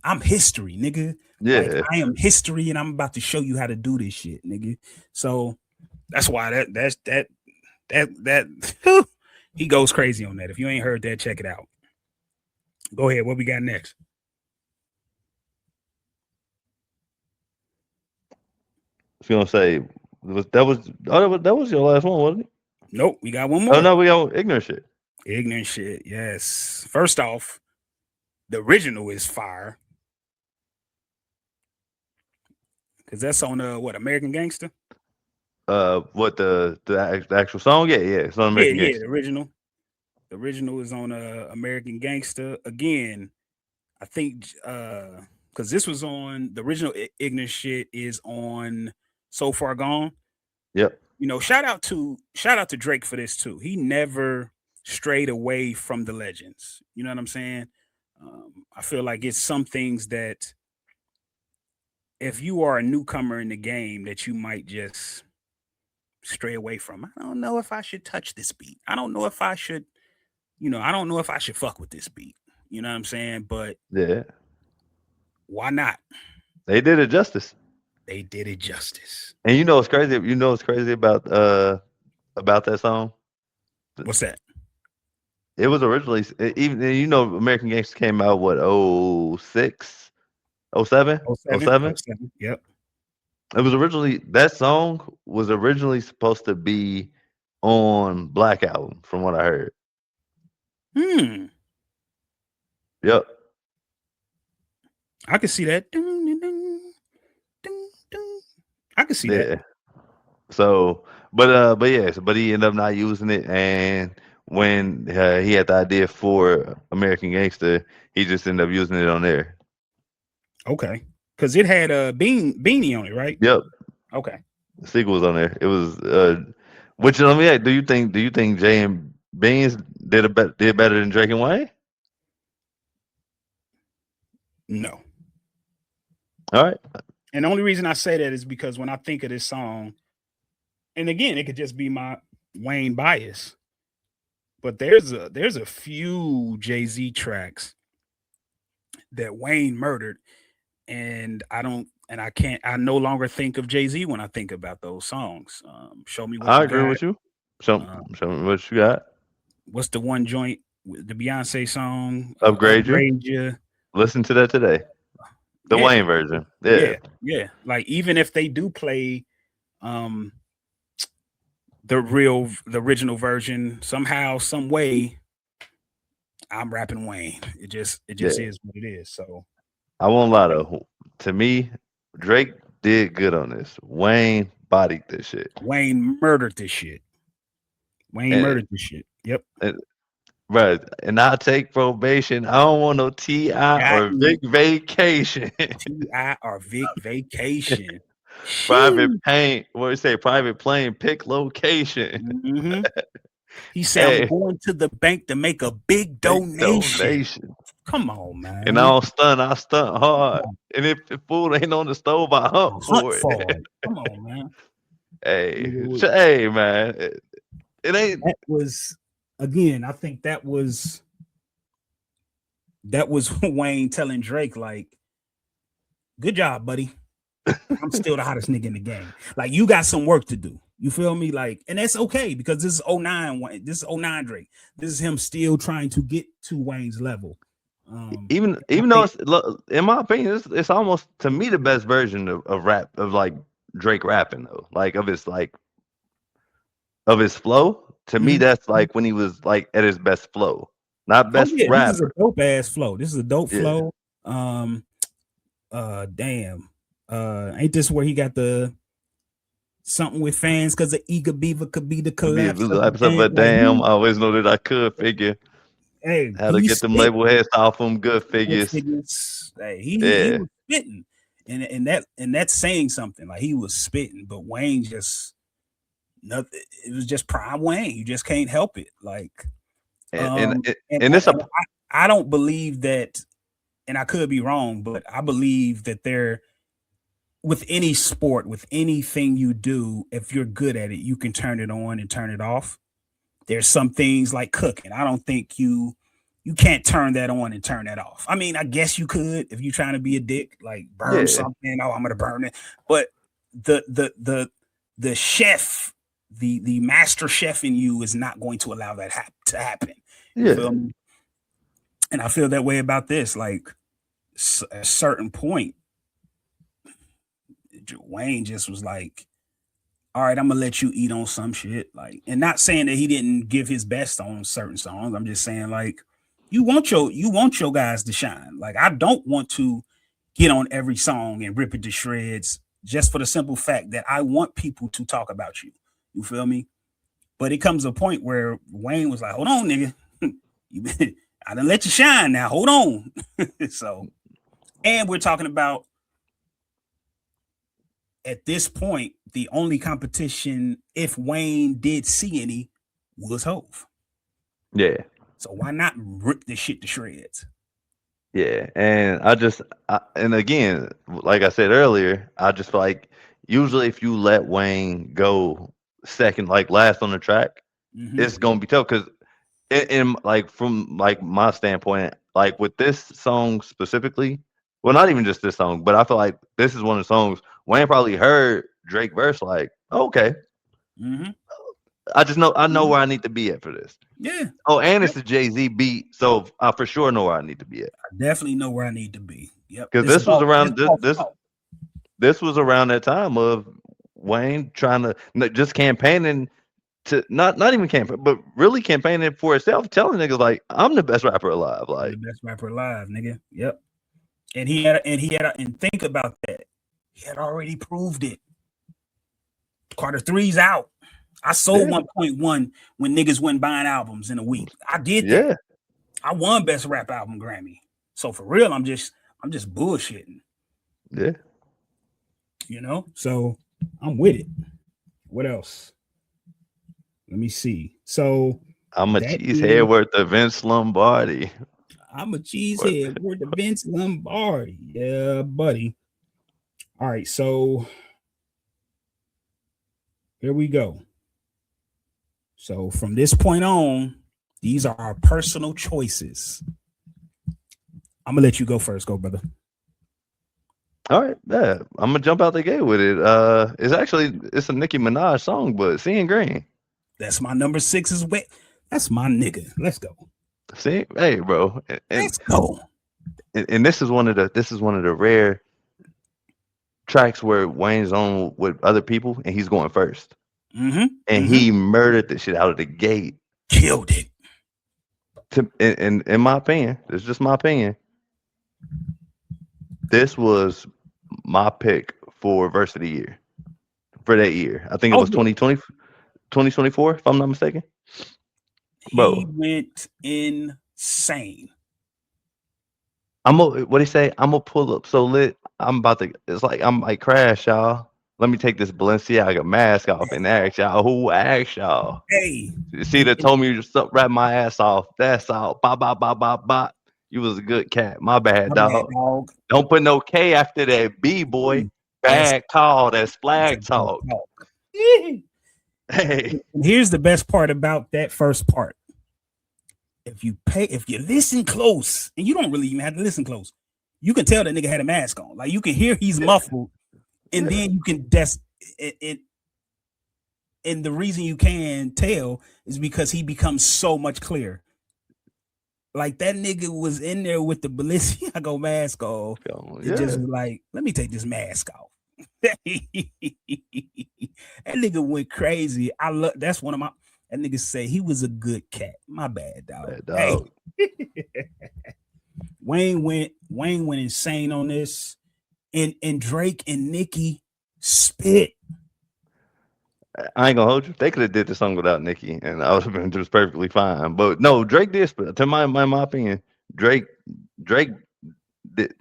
I'm history, nigga. Yeah. Like, I am history and I'm about to show you how to do this shit, nigga. So that's why that he goes crazy on that. If you ain't heard that, check it out. Go ahead. What we got next? I was gonna say that was your last one, wasn't it? Nope, we got one more. Oh no, we got ignorant shit. Ignorant shit, yes. First off, the original is fire. Because that's on what, American Gangster? What the actual song? Yeah, it's on American Gangster. The original. The original is on American Gangster. Again, I think because this was on the original ignorant shit is on So Far Gone. Yep. Shout out to Drake for this too. He never strayed away from the legends. You know what I'm saying? I feel like it's some things that if you are a newcomer in the game that you might just stray away from. I don't know if I should touch this beat. I don't know if I should, I don't know if I should fuck with this beat. You know what I'm saying? But Yeah. Why not? They did it justice. They did it justice. And you know what's crazy? You know what's crazy about that song? What's that? It was originally even American Gangster came out what 06, 07? 07? Yep. It was originally that song was originally supposed to be on Black Album, from what I heard. Yep. I can see that. I can see that. So, but he ended up not using it, and when he had the idea for American Gangster, he just ended up using it on there. Okay, because it had a Beanie on it, right? Yep. Okay. The sequel was on there. It was which let me ask, do you think Jay and Beans did better than Drake and Wayne? No. All right. And the only reason I say that is because when I think of this song, and again, it could just be my Wayne bias, but there's a few Jay-Z tracks that Wayne murdered, and I no longer think of Jay-Z when I think about those songs. Show me what I you agree got. with you. Show me what you got. What's the one joint, the Beyonce song? Upgrade You. Listen to that today. The Wayne version. Yeah. Like even if they do play the original version, somehow, some way, I'm rapping Wayne. It just is what it is. So I won't lie though. To me, Drake did good on this. Wayne bodied this shit. Wayne murdered this shit. Yep. Right. And I take probation. I don't want no T.I. or Vic Vacation. T.I. or Vic Vacation. Private plane. What do you say? Private plane pick location. Mm-hmm. He said, I'm going to the bank to make a big donation. Come on, man. And I stunt hard. And if the food ain't on the stove, I hunt for it. Come on, man. Hey, man. It ain't. That was, again, I think that was Wayne telling Drake, like, good job, buddy. I'm still the hottest nigga in the game. Like, you got some work to do. You feel me? Like, and that's okay because this is 09 Wayne. This is 09 Drake. This is him still trying to get to Wayne's level. Even though it's, in my opinion, it's almost to me the best version of rap, of like Drake rapping though, like of his flow. To me, that's like when he was like at his best flow, not best rapper. This is a dope ass flow. This is a dope flow. Ain't this where he got the something with fans because the eager beaver could be the collapse of a damn. I always know that I could figure. Hey, how to get them label heads off them good figures. Hey, he was spitting, and that's saying something. Like he was spitting, but Wayne just nothing. It was just prime Wayne. You just can't help it. Like, I don't believe that, and I could be wrong, but I believe that with any sport, with anything you do, if you're good at it, you can turn it on and turn it off. There's some things like cooking. I don't think you can't turn that on and turn that off. I mean, I guess you could if you're trying to be a dick, like burn something. Oh, I'm gonna burn it. But the chef, the master chef in you is not going to allow that to happen. You feel me? And I feel that way about this. Like at a certain point, Wayne just was like, all right, I'm gonna let you eat on some shit. Like, and not saying that he didn't give his best on certain songs. I'm just saying, like, you want your guys to shine. Like, I don't want to get on every song and rip it to shreds just for the simple fact that I want people to talk about you. You feel me? But it comes a point where Wayne was like, hold on, nigga. I done let you shine now. Hold on. So, and we're talking about, at this point, the only competition, if Wayne did see any, was Hove. Yeah. So why not rip this shit to shreds? Yeah, and and again, like I said earlier, I just feel like usually if you let Wayne go second, like last on the track, it's gonna be tough because like from like my standpoint, like with this song specifically, well, not even just this song, but I feel like this is one of the songs Wayne probably heard Drake verse like, okay, I know where I need to be at for this. Yeah. Oh, and it's a Jay-Z beat, so I for sure know where I need to be at. I definitely know where I need to be. Yep. Because this was around this was around that time of Wayne trying to just campaigning to not even campaign, but really campaigning for itself, telling niggas like I'm the best rapper alive. Like the best rapper alive, nigga. Yep. And and think about that. He had already proved it. Carter 3's out. I sold 1.1 when niggas went buying albums in a week. I did that. Yeah. I won best rap album Grammy. So for real, I'm just bullshitting. Yeah. You know? So I'm with it. What else? Let me see. So I'm a cheesehead worth of Vince Lombardi. I'm a cheesehead worth of Vince Lombardi. Yeah, buddy. All right, so here we go. So from this point on, these are our personal choices. I'm gonna let you go first. Go, brother. All right, yeah. I'm gonna jump out the gate with it. It's a Nicki Minaj song, but Seeing Green. That's my number 6 is wet. That's my nigga. Let's go. See, hey, bro. Let's go. And this is one of the rare tracks where Wayne's on with other people and he's going first. And he murdered the shit out of the gate. Killed it. In my opinion, it's just my opinion. This was my pick for verse of the year for that year. I think it was 2024, if I'm not mistaken. He went insane. What he say? I'm gonna pull up so lit. I'm like crash, y'all. Let me take this Balenciaga mask off and ask y'all who asked y'all. Hey, see that told me you just rap my ass off. That's all. Bop bop bop bop bop. You was a good cat. My bad, dog. Don't put no K after that B, boy. Bad call. That's flag talk. Hey. And here's the best part about that first part. If you listen close, and you don't really even have to listen close, you can tell that nigga had a mask on. Like you can hear he's muffled, and then you can and the reason you can tell is because he becomes so much clearer. Like that nigga was in there with the Balenciaga mask on. It just was like, let me take this mask off. That nigga went crazy. That's one of my. That nigga say he was a good cat. My bad, dog. Hey. Wayne went insane on this, and Drake and Nicki spit. I ain't gonna hold you. They could have did the song without Nicki, and I would have been just perfectly fine. But no, Drake did spit. To my opinion, Drake did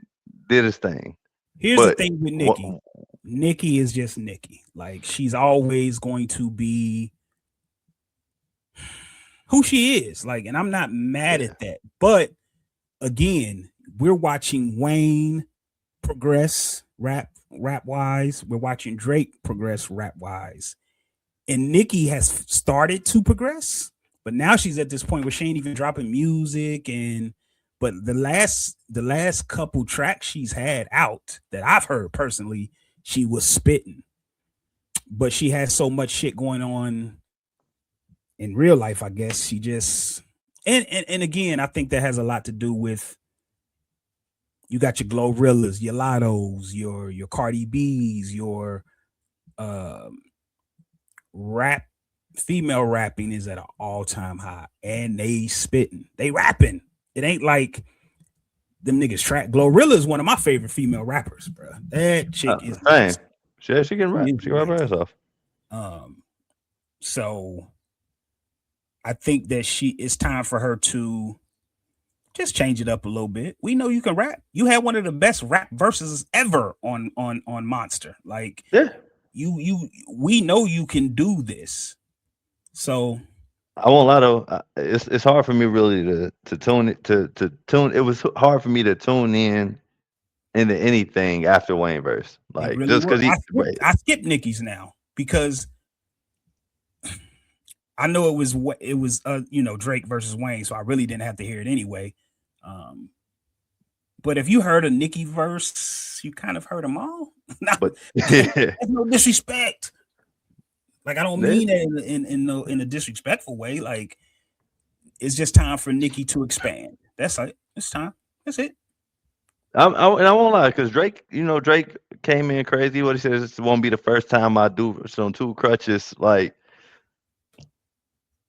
his thing. Here's the thing with Nicki. Nicki is just Nicki. Like she's always going to be who she is. Like, and I'm not mad at that. But again, we're watching Wayne progress rap wise. We're watching Drake progress rap wise. And Nicki has started to progress, but now she's at this point where she ain't even dropping music. But the last couple tracks she's had out that I've heard personally, she was spitting. But she has so much shit going on in real life, I guess. She just and again, I think that has a lot to do with you got your Glorrillas, your Lottos, your Cardi B's, your female rapping is at an all-time high, and they spitting, they rapping. It ain't like them niggas track. Glorilla is one of my favorite female rappers, bro. That chick is nice. She can rap. She can rap her ass off. So I think that it's time for her to just change it up a little bit. We know you can rap. You had one of the best rap verses ever on Monster. Like, yeah. We know you can do this. So I won't lie though. It's hard for me really to tune it to tune. It was hard for me to tune in into anything after Wayne verse, It like really just was. because he. Right. I skipped Nicki's now because I know it was Drake versus Wayne, so I really didn't have to hear it anyway. But if you heard a Nicki verse, you kind of heard them all. But There's no disrespect. Like I don't mean it in a disrespectful way. Like it's just time for Nicki to expand. That's it. It's time. That's it. and I won't lie, because Drake, Drake came in crazy. What he says, this won't be the first time I do some two crutches. Like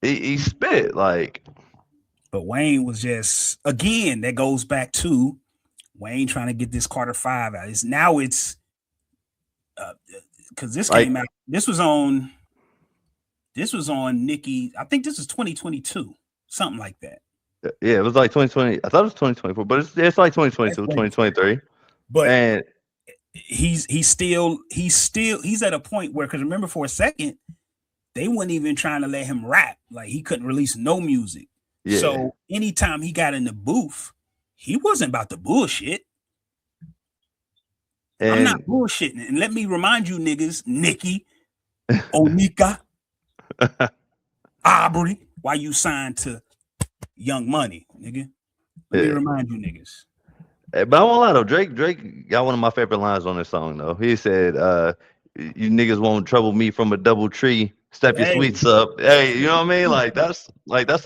he spit like. But Wayne was just again. That goes back to Wayne trying to get this Carter 5 out. It's because this came out. This was on Nicki. I think this is 2022, something like that. Yeah, it was like 2020. I thought it was 2024, but it's like 2022, 2023. But and he's at a point where, because remember for a second, they weren't even trying to let him rap. Like he couldn't release no music. Yeah. So anytime he got in the booth, he wasn't about to bullshit. I'm not bullshitting. And let me remind you niggas, Nicki, Onika, Aubrey, why you signed to Young Money, nigga. Let me remind you niggas. But I won't lie though, Drake got one of my favorite lines on this song though. He said, you niggas won't trouble me from a double tree. Step your sweets up. Hey, you know what I mean? Like that's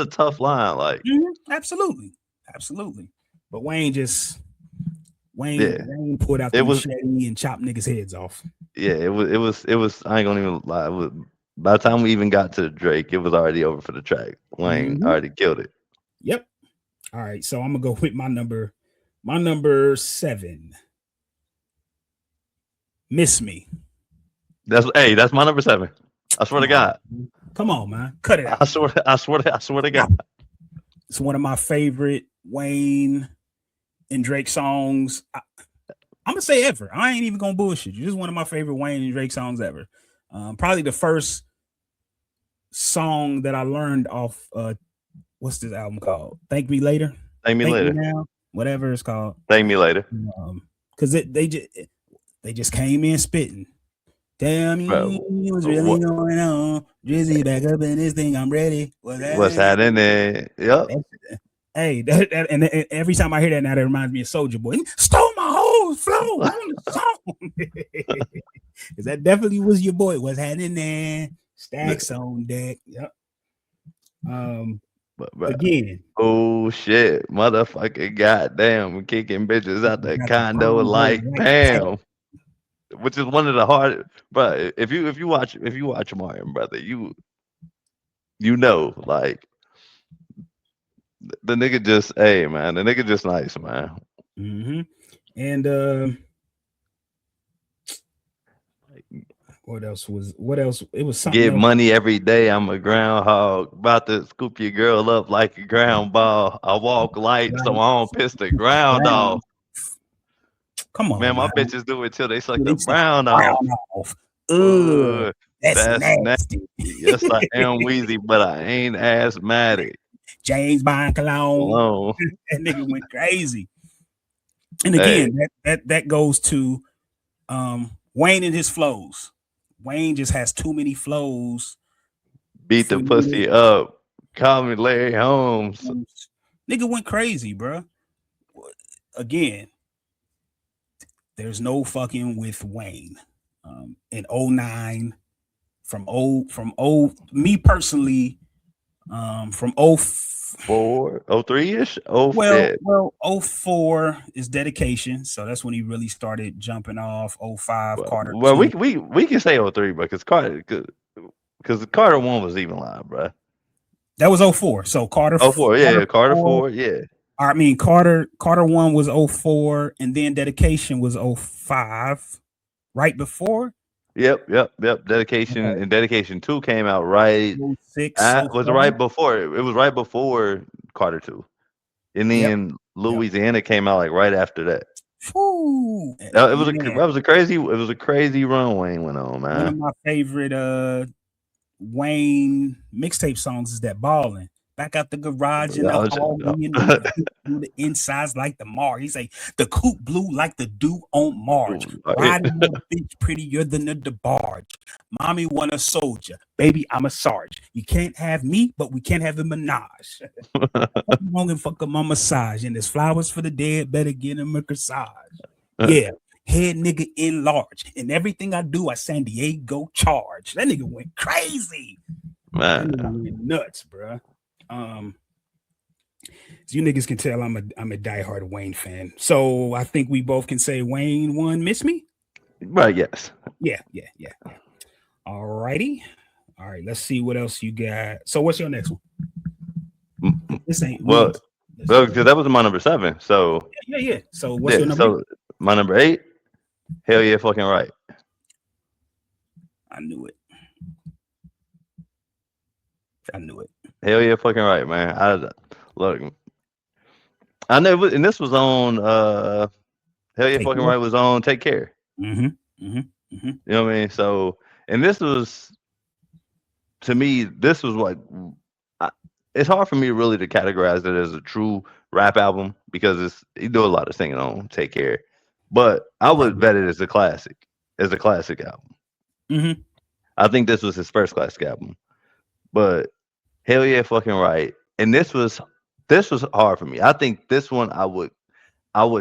a tough line. Like absolutely. But Wayne pulled out the machete and chopped niggas' heads off. Yeah, it was. I ain't gonna even lie. By the time we even got to Drake, it was already over for the track. Wayne already killed it. Yep. All right, so I'm gonna go with my number 7. Miss Me. That's my number 7. I swear to God. Come on, man. Cut it out. I swear to God. It's one of my favorite Wayne and Drake songs. I'm gonna say ever. I ain't even gonna bullshit you. This is one of my favorite Wayne and Drake songs ever. Probably the first song that I learned off what's this album called? Thank Me Later. Thank Me Later. Now, whatever it's called. Thank Me Later. Because they just came in spitting. Tell me what's really going on. Drizzy back up in this thing. I'm ready. What's happening? Yep. Hey, and every time I hear that now, that reminds me of Soulja Boy. He stole my whole flow on the song. Because that definitely was your boy. What's happening there? Stacks on deck. Yep. Again. Oh shit, motherfucker! Goddamn, we're kicking bitches out the condo like bam. Which is one of the hard, bro. If you watch Martin, brother, you know, like the nigga just, hey man, the nigga just nice, man. And what else? It was something. Get money every day. I'm a groundhog, about to scoop your girl up like a ground ball. I walk light, so I don't piss the ground off. Come on, man. My bitches do it till they suck the brown off. That's nasty. Yes, I am wheezy, but I ain't asthmatic. James buying cologne. That nigga went crazy. And again, that goes to Wayne and his flows. Wayne just has too many flows. Beat the pussy up. Call me Larry Holmes. Nigga went crazy, bro. Again, there's no fucking with Wayne. In 09, me personally, from 04, 03-ish? Well, 04 is Dedication, so that's when he really started jumping off. 05, Carter. Well, we can say 03, bro, because Carter 1 was even live, bro. That was 04. So Carter 04, yeah, Carter 4, yeah. I mean, Carter 1 was 04, and then Dedication was 05, right before. Yep. Dedication and Dedication 2 came out right. 06, was right before. It was right before Carter 2, and then Louisiana came out like right after that. It was a crazy run Wayne went on, man. One of my favorite Wayne mixtape songs is that balling. Back out the garage in the hall, me and through the insides like the Mar. He say the coupe blue like the dew on March. Riding that bitch prettier than the barge. Mommy want a soldier, baby I'm a sarge. You can't have me, but we can't have a menage. Long and fuck up my massage, and there's flowers for the dead. Better get him a corsage. Yeah. Head nigga in large. And everything I do, I San Diego charge. That nigga went crazy. Man. That nigga went nuts, bro. So you niggas can tell I'm a diehard Wayne fan. So I think we both can say Wayne won Miss Me? Right, yes. Yeah. All righty. All right, let's see what else you got. So what's your next one? This ain't well because that was my number 7. So yeah. So what's your number? So my number 8, Hell Yeah Fucking Right. I knew it. Hell Yeah Fucking Right, man. I know, and this was on Hell Yeah Fucking Right was on Take Care. You know what I mean? So, and this was, to me, this was what it's hard for me really to categorize it as a true rap album because you do a lot of singing on Take Care, but I would vet it as a classic album. I think this was his first classic album, but Hell Yeah Fucking Right, and this was hard for me. I think this one I would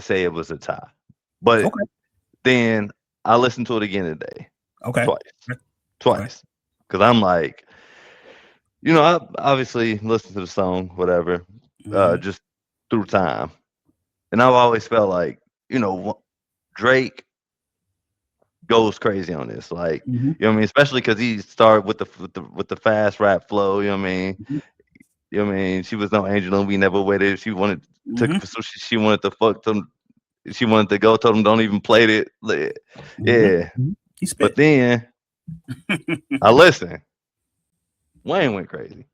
say it was a tie, but then I listened to it again today, twice, because I'm like, I obviously listened to the song, whatever, just through time, and I've always felt like, Drake goes crazy on this, like, you know what I mean, especially because he started with the fast rap flow, you know what I mean. You know what I mean? She was no angel and we never waited. She wanted so she wanted to fuck them. She wanted to go. Told them don't even play it. Yeah. But then I listened. Wayne went crazy.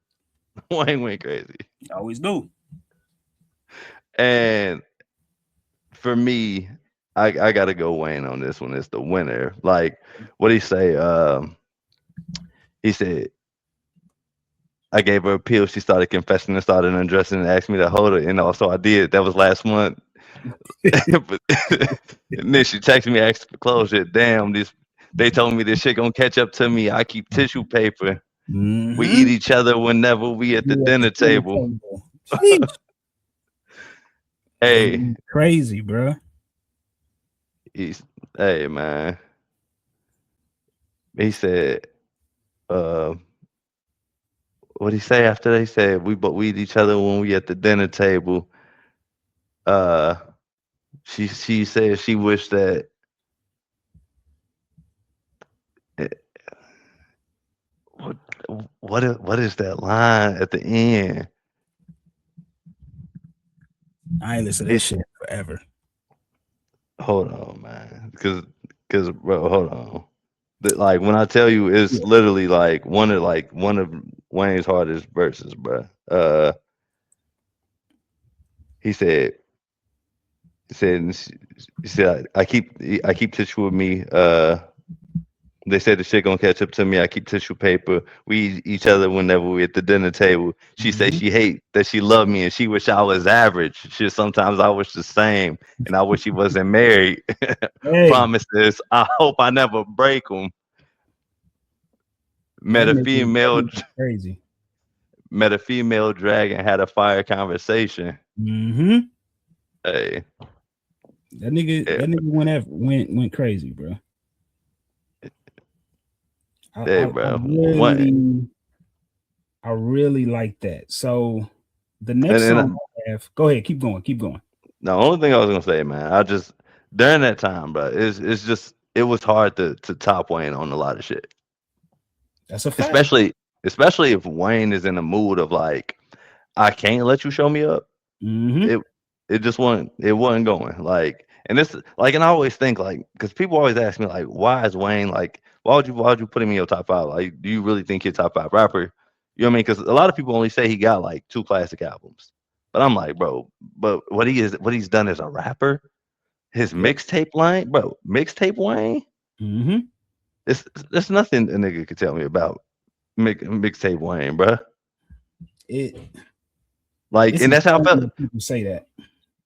Always do. And for me, I gotta go Wayne on this one. It's the winner. Like, what he say? He said, I gave her a pill. She started confessing and started undressing and asked me to hold her. And also I did. That was last month. And then she texted me, asked for closure. Damn, they told me this shit gonna catch up to me. I keep tissue paper. We eat each other whenever we at the dinner table. Hey, crazy, bro. Hey, man. He said, what'd he say after they said we eat each other when we at the dinner table? She said she wished that what is that line at the end? I ain't listened to this shit forever. Hold on, man, because bro, hold on. Like when I tell you, it's literally like one of Wayne's hardest verses, bro. He said, I keep tissue with me. They said the shit gonna catch up to me. I keep tissue paper. We eat each other whenever we at the dinner table. She say she hate that she love me and she wish I was average. She sometimes I wish the same and I wish she wasn't married. Promises. I hope I never break them. Met a female dragon, had a fire conversation. Hey, that nigga went crazy, bro. I really like that. So the next song I have, go ahead, keep going. The only thing I was gonna say, man, I just during that time, bro, it's just it was hard to top Wayne on a lot of shit. That's a fact. Especially if Wayne is in the mood of like, I can't let you show me up. It just wasn't going like, and this like, and I always think like, because people always ask me like, why is Wayne like, why would you put him in your top 5? Like, do you really think he's top 5 rapper? You know what I mean? Because a lot of people only say he got like 2 classic albums, but I'm like, bro, but what he's done as a rapper, his mixtape line, mixtape Wayne. It's nothing a nigga could tell me about mixtape Wayne, bro. It like, and that's how I felt. People say that.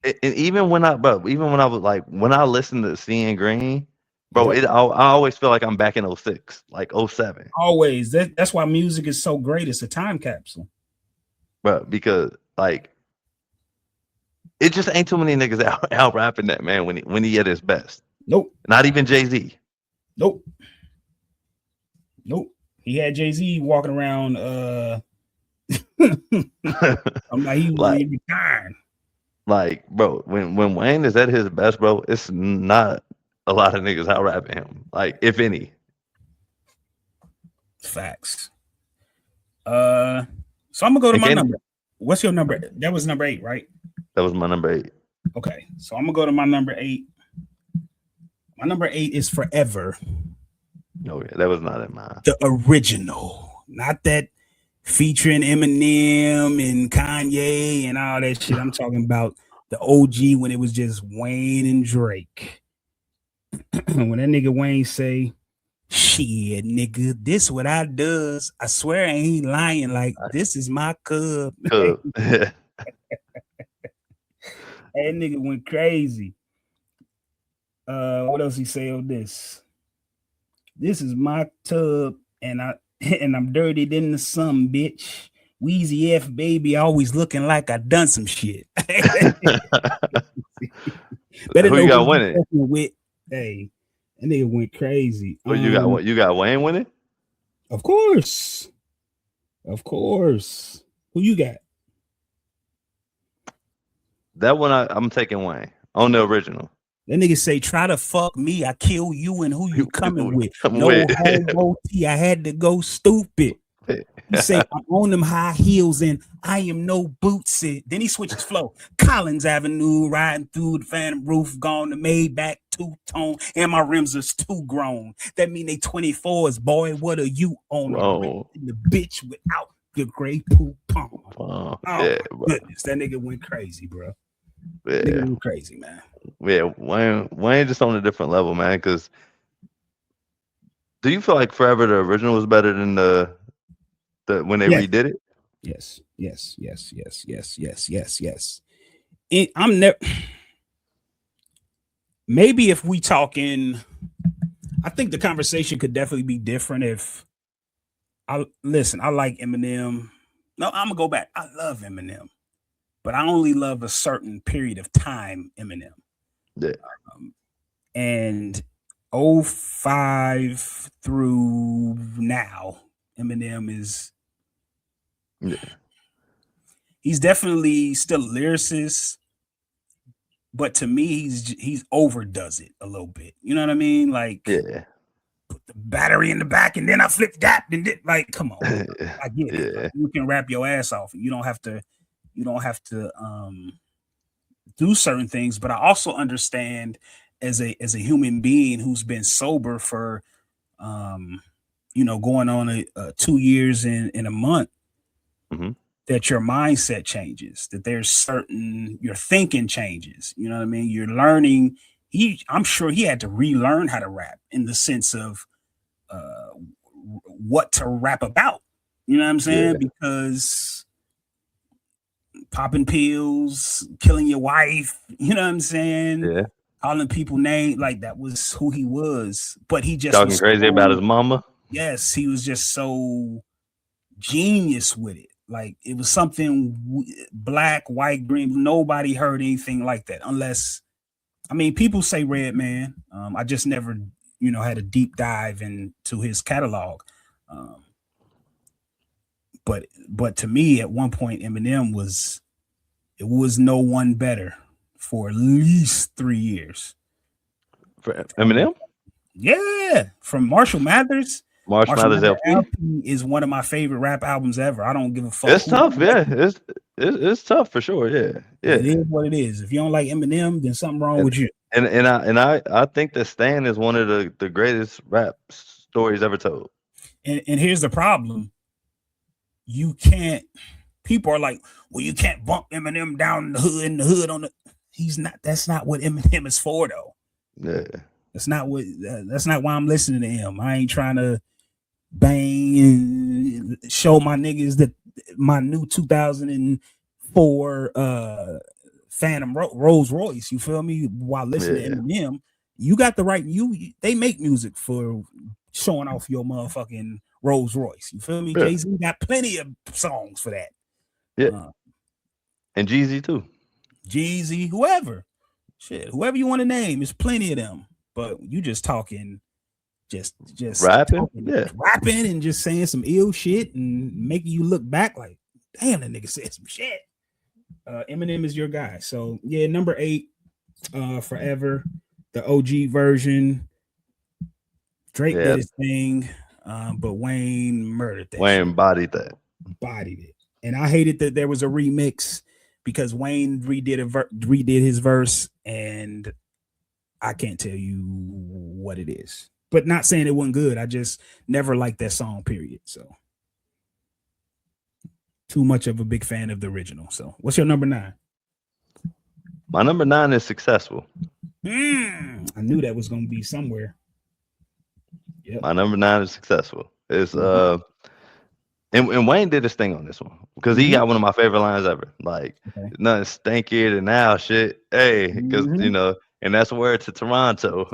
And even when I was like, when I listened to Seeing Green, bro, Yep. I always feel like I'm back in 06, like 07. Always. That's why music is so great. It's a time capsule. Bro, because like it just ain't too many niggas out rapping that, man, when he at his best. Nope. Not even Jay-Z. Nope. He had Jay-Z walking around I'm like, he was retired. Like, bro, when Wayne is at his best, bro, it's not a lot of niggas out rapping him. Like, if any. Facts. So I'm gonna go to my number. What's your number? That was number 8, right? That was my number 8. Okay, so I'm gonna go to my number 8. My number 8 is Forever. No, that was not in mine. The original, not that featuring Eminem and Kanye and all that shit. I'm talking about the OG when it was just Wayne and Drake. When that nigga Wayne say, "Shit, nigga, this what I does. I swear I ain't lying. Like, this is my cub." That nigga went crazy. What else he say on this? This is my tub, and I'm dirty than the sun, bitch. Wheezy F, baby, always looking like I done some shit. Better who you got winning? With, hey, that nigga went crazy. Well, you got Wayne winning? Of course. Who you got? That one I'm taking Wayne on the original. That nigga say, "Try to fuck me, I kill you, and who you coming with? No homo T, I had to go stupid." He say, "I own them high heels and I am no bootsy." Then he switches flow. Collins Avenue, riding through the phantom roof, gone to Maybach two-tone, and my rims is too grown. That mean they 24s, boy. What are you on? The bitch without the gray poop palm. Oh, yeah, goodness, that nigga went crazy, bro. Yeah. Nigga went crazy, man. Yeah, Wayne just on a different level, man. Because do you feel like Forever the original was better than the when they redid it? Yes. I'm never. Maybe if we talking, I think the conversation could definitely be different if I like Eminem. No, I'm gonna go back. I love Eminem, but I only love a certain period of time Eminem. Yeah. And 05 through now, Eminem is he's definitely still a lyricist, but to me he's overdoes it a little bit. You know what I mean? Like, put the battery in the back and then I flip that and like, come on. I get it. Like, you can rap your ass off. You don't have to do certain things, but I also understand as a human being who's been sober for going on 2 years in a month, that your mindset changes, that there's certain your thinking changes. You know what I mean? You're learning. I'm sure he had to relearn how to rap in the sense of what to rap about. You know what I'm saying? Because popping pills, killing your wife, you know what I'm saying? Yeah. Calling people names, like that was who he was. But he just talking crazy about his mama. Yes, he was just so genius with it. Like, it was something black, white, green. Nobody heard anything like that unless, I mean, people say Redman. I just never, had a deep dive into his catalog. But to me, at one point, Eminem was no one better for at least 3 years. For Eminem? Yeah, from Marshall Mathers. Marshall Mathers LP is one of my favorite rap albums ever. I don't give a fuck. It's tough, yeah. It's tough for sure, yeah. It is what it is. If you don't like Eminem, then something wrong with you. And I think that Stan is one of the greatest rap stories ever told. And here's the problem. You can't. People are like, well, you can't bump Eminem down in the hood on the. He's not. That's not what Eminem is for, though. Yeah. That's not why I'm listening to him. I ain't trying to bang, show my niggas that my new 2004 Phantom Rolls Royce. You feel me? While listening to Eminem, you got the right. They make music for showing off your motherfucking Rolls Royce. You feel me? Jay-Z got plenty of songs for that. Yeah, and Jeezy too. Jeezy, whoever, shit, whoever you want to name, there's plenty of them. But you just talking, just rapping, talking, rapping, and just saying some ill shit and making you look back like, damn, that nigga said some shit. Eminem is your guy. So yeah, number 8, Forever, the OG version. Drake did his thing, but Wayne murdered that. Wayne bodied that. Bodied it. And I hated that there was a remix because Wayne redid his verse, and I can't tell you what it is. But not saying it wasn't good. I just never liked that song, period. So too much of a big fan of the original. So what's your number 9? My number 9 is Successful. I knew that was gonna be somewhere. Yep. My number 9 is Successful. It's and Wayne did his thing on this one because he got one of my favorite lines ever. Like nothing stinkier than now shit. Hey, because you know, and that's word to Toronto.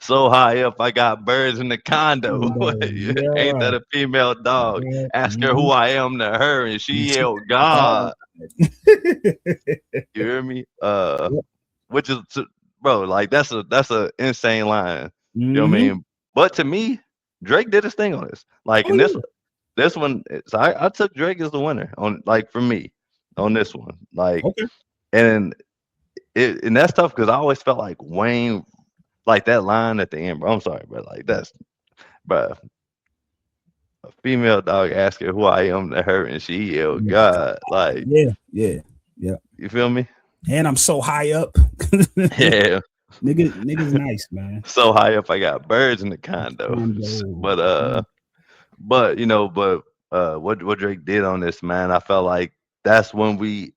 So high up, I got birds in the condo. Ain't that a female dog? Ask her who I am to her, and she yelled, God. You hear me? Which is, bro, like that's a insane line. You know what I mean? But to me, Drake did his thing on this. Like in this one, so I took Drake as the winner on, like, for me on this one. Like, and that's tough because I always felt like Wayne. Like that line at the end, bro. I'm sorry, bro. Like that's, bro. A female dog asking who I am to her, and she yelled, "God!" Like, yeah. You feel me? And I'm so high up. Niggas nice, man. So high up, I got birds in the condo. But you know, what Drake did on this, man, I felt like that's when thinking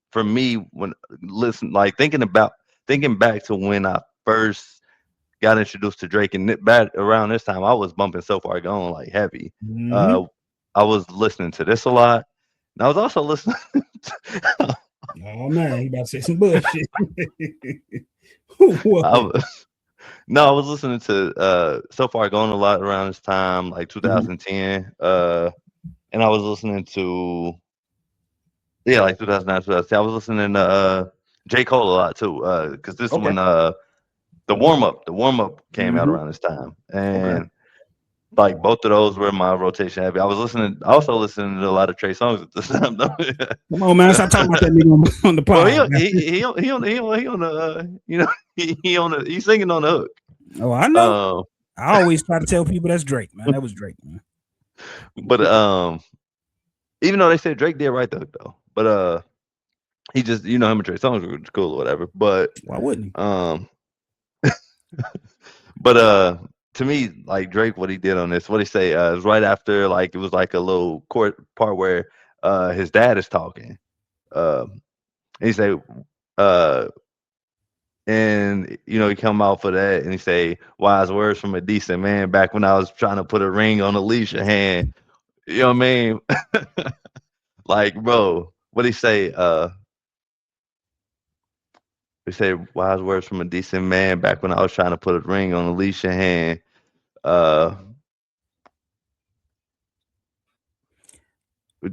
back to when I first got introduced to Drake, and back around this time, I was bumping So Far Gone like heavy. I was listening to this a lot, and I was also listening. Oh man, he about to say some bullshit. I was listening to So Far Gone a lot around this time, like 2010. And I was listening to like 2009, 2010. I was listening to J. Cole a lot too, because this one the warm up came out around this time, and like both of those were my rotation heavy. I was also listening to a lot of Trey Songz at this time. Come on, man, stop talking about that nigga on the pod. Well, he on the you know, he's singing on the hook. Oh, I know. I always try to tell people that's Drake, man. That was Drake, man. But even though they said Drake did write the hook though, but he just, you know, him and Trey Songz were cool or whatever. But why wouldn't he? But to me, like Drake, what he did on this, what he say, is right after, like, it was like a little court part where his dad is talking. And he say, and you know, he come out for that, and he say, wise words from a decent man back when I was trying to put a ring on Alicia's hand. You know what I mean? Like, bro, what he say? He said wise words from a decent man back when I was trying to put a ring on Alicia's hand. He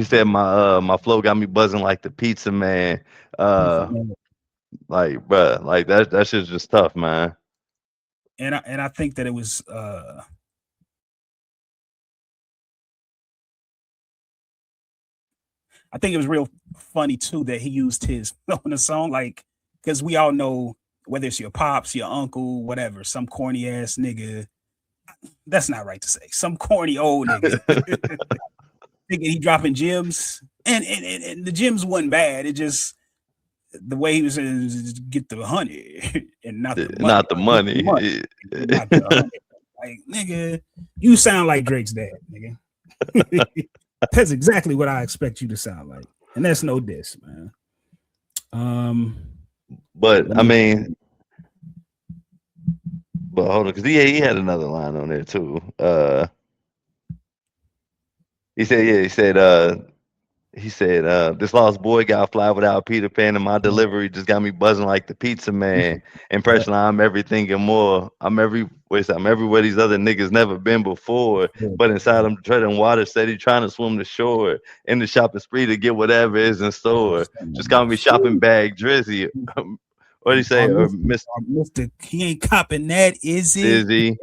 said my flow got me buzzing like the pizza man. Like, bro, like that shit's just tough, man. And I think that it was I think it was real funny too that he used his on the song, like, because we all know whether it's your pops, your uncle, whatever, some corny ass nigga. That's not right to say. Some corny old nigga thinking he dropping gems, and the gems wasn't bad. It just the way he was saying, get the honey and not the money. Not the money. Not the honey. Like, nigga, you sound like Drake's dad, nigga. That's exactly what I expect you to sound like, and that's no diss, man. But I mean, But hold on, because he had another line on there too. He said, this lost boy got fly without Peter Pan, and my delivery just got me buzzing like the pizza man. Impression, I'm everything and more. I'm everywhere these other niggas never been before. But inside I'm treading water, steady trying to swim the shore. In the shopping spree to get whatever is in store. Just got me shopping bag drizzy. What do you say? Or Mr. He ain't copping that, is he? Dizzy.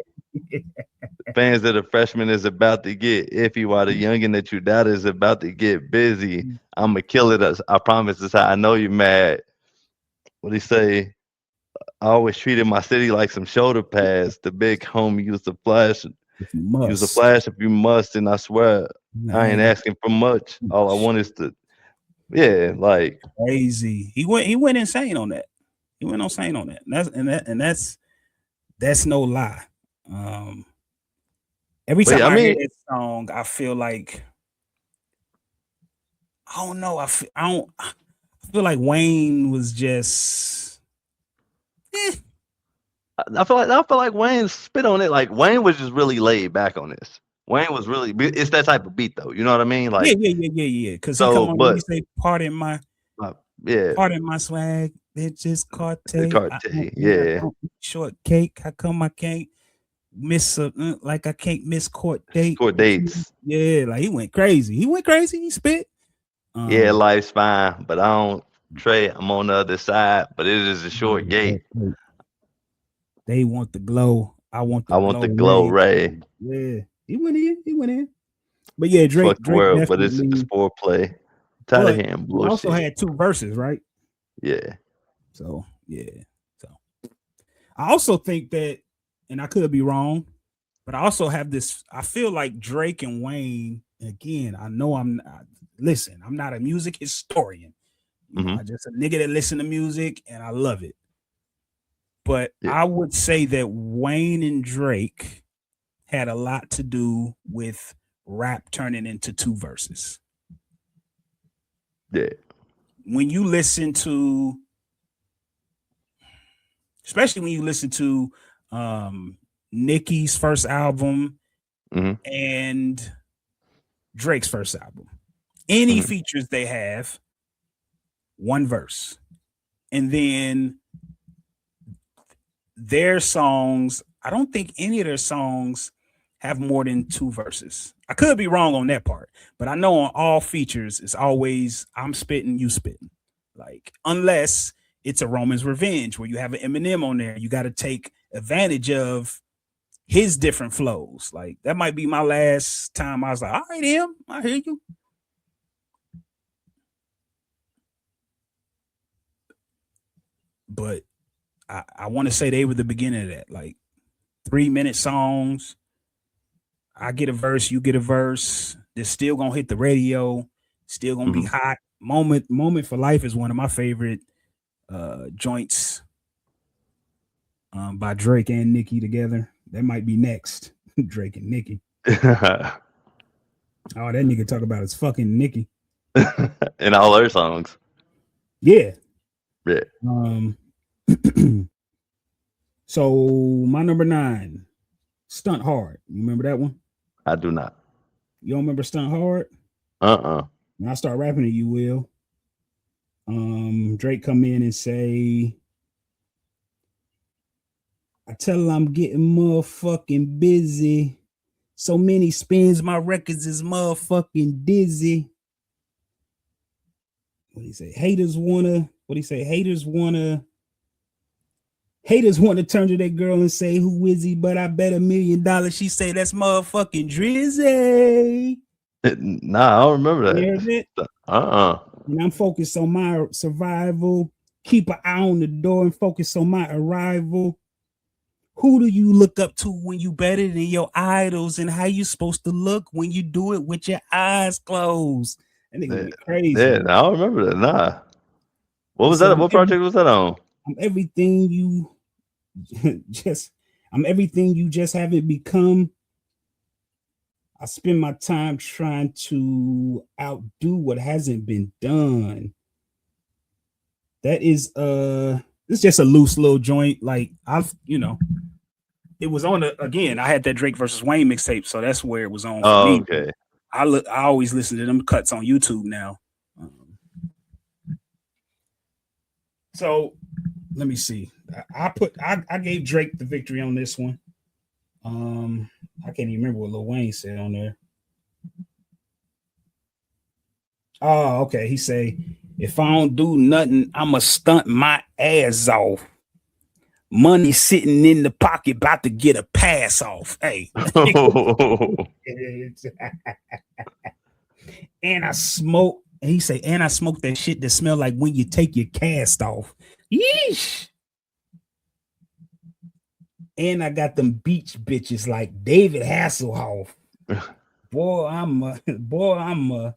Fans of the freshman is about to get iffy while the youngin' that you doubt is about to get busy. I'ma kill it. I promise this how I know you mad. What do you say? I always treated my city like some shoulder pads. The big homie used to flash. Use a flash if you must, and I swear I ain't asking for much. All I want is to, like crazy. He went insane on that. He went insane on that. That's no lie. Every time I hear that song, I feel like I don't know. I feel like Wayne was just. I feel like Wayne spit on it. Like Wayne was just really laid back on this. Wayne was really. It's that type of beat though. You know what I mean? Like yeah. Because he come on and he say, "Pardon my swag." It's just Cartier. Yeah. Short cake. How come I can't miss like I can't miss court date? Court dates. Yeah, like he went crazy. He spit. Life's fine, but I don't trade. I'm on the other side, but it is a short gate. They want the glow. I want the glow ray. Yeah, he went in. But yeah, Drake world, but it's foreplay. Tired of him bullshit. He also had 2 verses, right? Yeah. So I also think that, and I could be wrong, but I also have this. I feel like Drake and Wayne. Again, I know I'm not a music historian. I'm just a nigga that listen to music and I love it. But I would say that Wayne and Drake had a lot to do with rap turning into 2 verses. Yeah. When you listen to, especially when you listen to Nicki's first album and Drake's first album, any features they have, 1 verse. And then their songs, I don't think any of their songs have more than 2 verses. I could be wrong on that part, but I know on all features, it's always I'm spitting, you spitting. Like, unless it's a Roman's Revenge where you have an Eminem on there, you got to take advantage of his different flows. Like, that might be my last time I was like, all right, Em, I hear you. But I want to say they were the beginning of that. Like, 3-minute songs. I get a verse, you get a verse. They're still gonna hit the radio, still gonna be hot. Moment for Life is one of my favorite joints by Drake and Nicki together. That might be next. Drake and Nicki. Oh, that nigga talk about his fucking Nicki. In all their songs. Yeah. Yeah. So my number 9, Stunt Hard. You remember that one? I do not. You don't remember Stunt Hard? When I start rapping it, you will. Drake come in and say, I tell her I'm getting motherfucking busy. So many spins, my records is motherfucking dizzy. What do you say? Haters wanna turn to that girl and say, who is he? But I bet $1 million. She say, that's motherfucking Drizzy. Nah, I don't remember that. You heard it? And I'm focused on my survival. Keep an eye on the door and focus on my arrival. Who do you look up to when you better than your idols? And how you supposed to look when you do it with your eyes closed? That nigga went crazy. Yeah, I don't remember that. Nah. What was that? What project was that on? I'm everything you just haven't become. I spend my time trying to outdo what hasn't been done. That is it's just a loose little joint. Like, I've, it was on again. I had that Drake versus Wayne mixtape, so that's where it was on for Oh, me. okay. I always listen to them cuts on YouTube now. So let me see. I gave Drake the victory on this one. I can't even remember what Lil Wayne said on there. Oh, okay. He say, if I don't do nothing, I'ma stunt my ass off. Money sitting in the pocket, about to get a pass off. Hey. And I smoke. And he say, and I smoke that shit that smell like when you take your cast off. Yeesh. And I got them beach bitches like David Hasselhoff. Boy, I'm a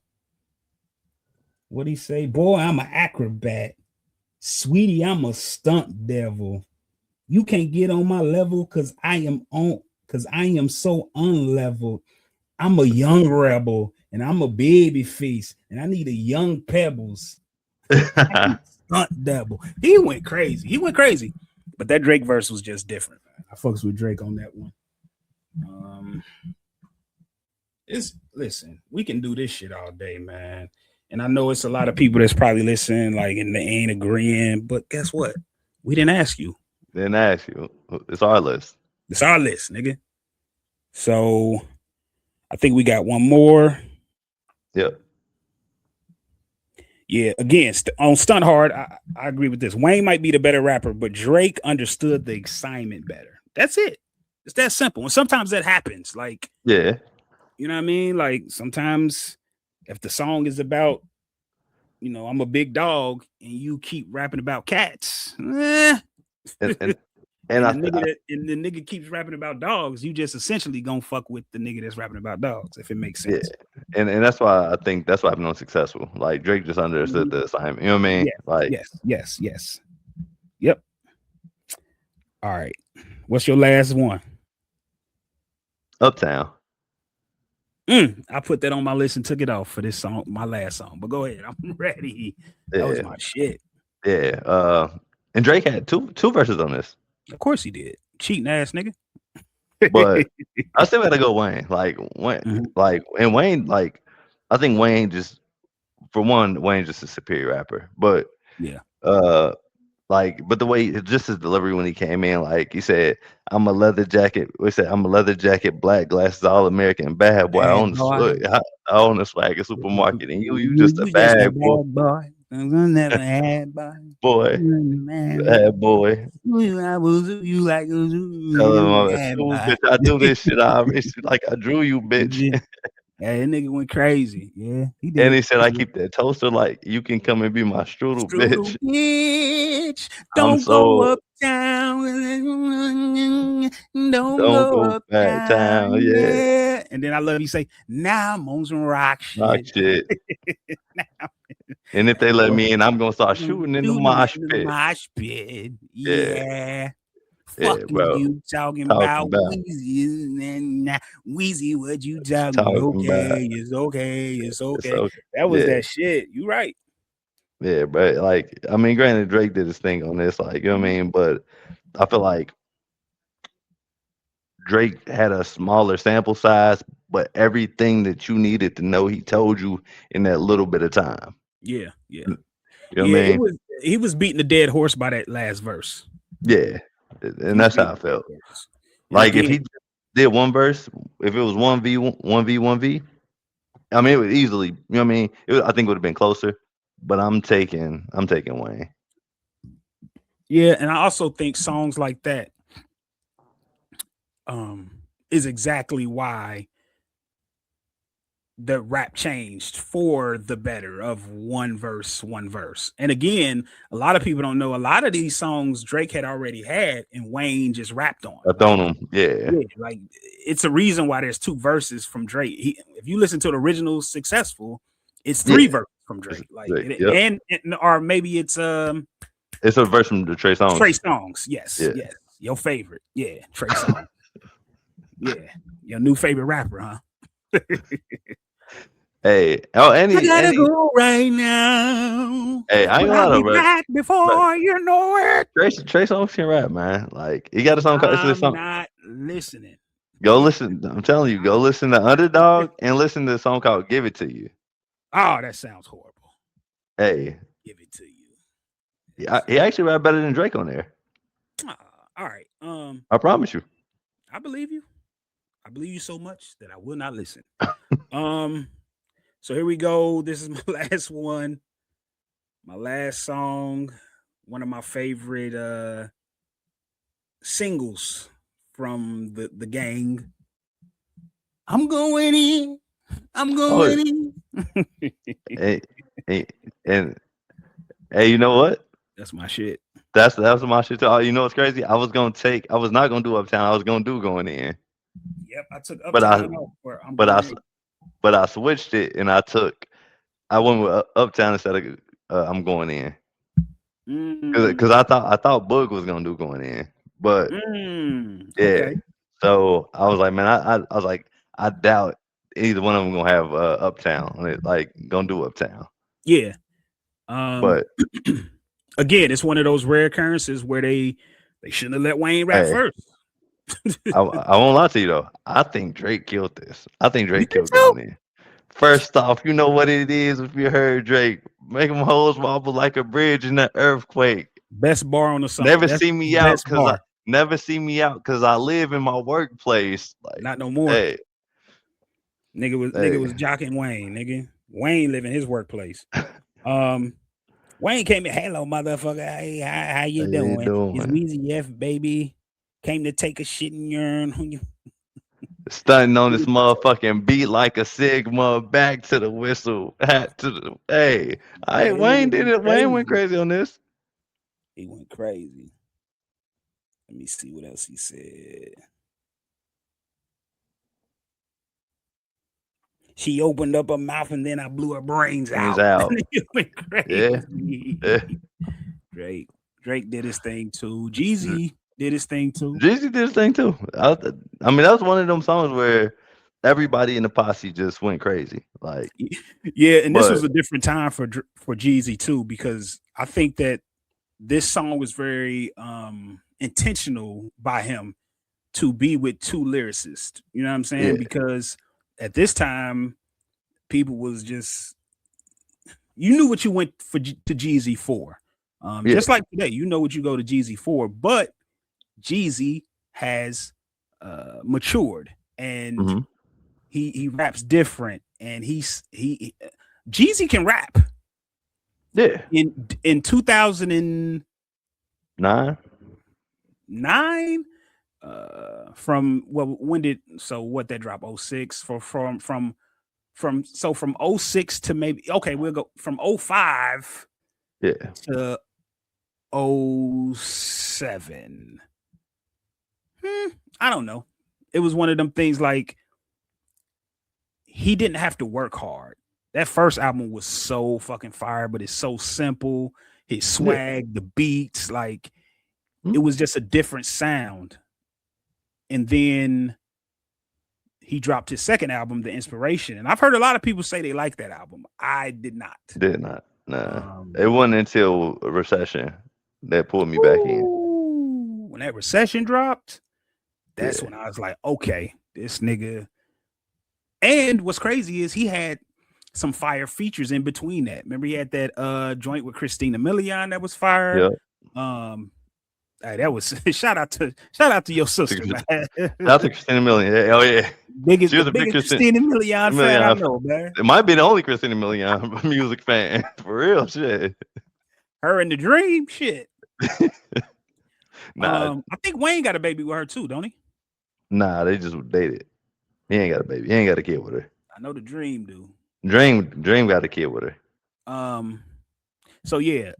what he say? Boy, I'm an acrobat. Sweetie, I'm a stunt devil. You can't get on my level because I am so unleveled. I'm a young rebel and I'm a baby face and I need a young pebbles. Stunt devil. He went crazy. But that Drake verse was just different. I fucks with Drake on that one. Listen, we can do this shit all day, man. And I know it's a lot of people that's probably listening, like, and they ain't agreeing. But guess what? We didn't ask you. Didn't ask you. It's our list. It's our list, nigga. So I think we got one more. Yep. Yeah, again, on Stunt Hard, I agree with this. Wayne might be the better rapper, but Drake understood the excitement better. That's it. It's that simple. And sometimes that happens. Like, yeah, you know what I mean? Like, sometimes if the song is about, you know, I'm a big dog and you keep rapping about cats, and the nigga keeps rapping about dogs, you just essentially gonna fuck with the nigga that's rapping about dogs, if it makes sense. Yeah. And that's why I think that's why I've been successful. Like Drake just understood the assignment. You know what I mean? Yeah. Like yes. Yep. All right. What's your last one? Uptown. I put that on my list and took it off for this song, my last song. But go ahead, I'm ready. That was my shit. Yeah. And Drake had two verses on this. Of course he did. Cheating ass nigga. But I still gotta go Wayne. Like Wayne, and Wayne, like I think Wayne just for one, Wayne's just a superior rapper. But yeah. But the way just his delivery when he came in, like he said, I'm a leather jacket. We said I'm a leather jacket, black glasses, all American, bad boy. I own the swag at supermarket, and you just a bad boy. I'm never had boy. Boy, bad boy. I will do you like bitch. I do this shit. Like I drew you, bitch. Yeah, that nigga went crazy. Yeah, he did. And he said, I keep that toaster. Like you can come and be my strudel bitch. Don't go uptown. Don't go uptown. Yeah. And then I love you say, now I'm on some rock shit. And if they let me in, I'm gonna start shooting in the mosh pit. Yeah. Fuck you talking about Weezy and Weezy, what you talking about? It's okay. That was that shit. You right. Yeah, but like, I mean, granted, Drake did his thing on this, like, you know what I mean? But I feel like Drake had a smaller sample size, but everything that you needed to know, he told you in that little bit of time. Yeah. You know what I mean? He was beating the dead horse by that last verse. Yeah. And that's how I felt. Like if he did one verse, if it was 1v, I mean, it would easily, you know what I mean? I think it would have been closer, but I'm taking Wayne. Yeah, and I also think songs like that is exactly why the rap changed for the better of one verse. And again, a lot of people don't know a lot of these songs Drake had already had and Wayne just rapped on. Yeah, like it's a reason why there's two verses from Drake. If you listen to the original Successful, it's three verses from Drake. Like and or maybe it's a verse from the Trey Songz. Yes. Your favorite. Yeah, Trey Songz. Yeah, your new favorite rapper, huh? Hey, I gotta go right now. Hey, I ain't gonna lie before you know it. Trey Songz can rap, man. Like he got a song called I'm not listening. Go listen. I'm telling you, go listen to Underdog and listen to a song called "Give It to You." Oh, that sounds horrible. Hey, Give it to you. he actually rap better than Drake on there. All right. I promise you. I believe you. I believe you so much that I will not listen. So here we go. This is my last one. My last song. One of my favorite singles from the gang. I'm going in. I'm going in. hey, and hey, you know what? That's my shit. That's my shit too. Oh, you know what's crazy? I was not gonna do Uptown. I was gonna do Going In. Yep, I took But Uptown off where I'm going in. but I switched it and I went with Uptown instead of I'm Going In. Because I thought Boog was gonna do Going In, but yeah. Okay. So I was like, man, I was like, I doubt either one of them gonna have Uptown. Like gonna do Uptown. Yeah. But again, it's one of those rare occurrences where they shouldn't have let Wayne rap first. I won't lie to you though. I think Drake killed this. I think Drake killed so? Going In. First off, you know what it is if you heard Drake. Make them hoes wobble like a bridge in an earthquake. Best bar on the song. Never see me out because I live in my workplace. Like, not no more. Hey. Nigga was jocking Wayne, nigga. Wayne live in his workplace. Wayne came in, hello, motherfucker. Hey, how you doing? It's Weezy F, baby. Came to take a shit in urine. Stunting on this motherfucking beat like a Sigma, back to the whistle, hat to the Wayne did it. Wayne went crazy on this. He went crazy. Let me see what else he said. She opened up her mouth and then I blew her brains out. He went crazy. Yeah. Drake did his thing too. Jeezy did his thing too. I mean, that was one of them songs where everybody in the posse just went crazy. Like, yeah, and this was a different time for Jeezy too, because I think that this song was very intentional by him to be with two lyricists. You know what I'm saying? Yeah. Because at this time, people was just, you knew what you went to Jeezy for. Just like today, you know what you go to Jeezy for, but Jeezy has matured and he raps different, and Jeezy can rap. Yeah. In 2009, from when did what that drop? 06 from 06 to maybe we'll go from 05 to 07. I don't know. It was one of them things like he didn't have to work hard. That first album was so fucking fire, but it's so simple. His swag, the beats, like it was just a different sound. And then he dropped his second album, The Inspiration. And I've heard a lot of people say they like that album. I did not. Nah. It wasn't until a recession that pulled me back in. When that recession dropped, that's when I was like, okay, this nigga. And what's crazy is he had some fire features in between that. Remember, he had that joint with Christina Milian that was fire. That was shout out to your sister, man. Shout out to Christina Milian. Oh yeah, biggest Christina Milian fan I know, man. It might be the only Christina Milian music fan for real. Shit, her in the Dream, shit. Nah, I think Wayne got a baby with her too, don't he? Nah, they just dated. He ain't got a baby. He ain't got a kid with her. I know the Dream do. Dream got a kid with her. So yeah,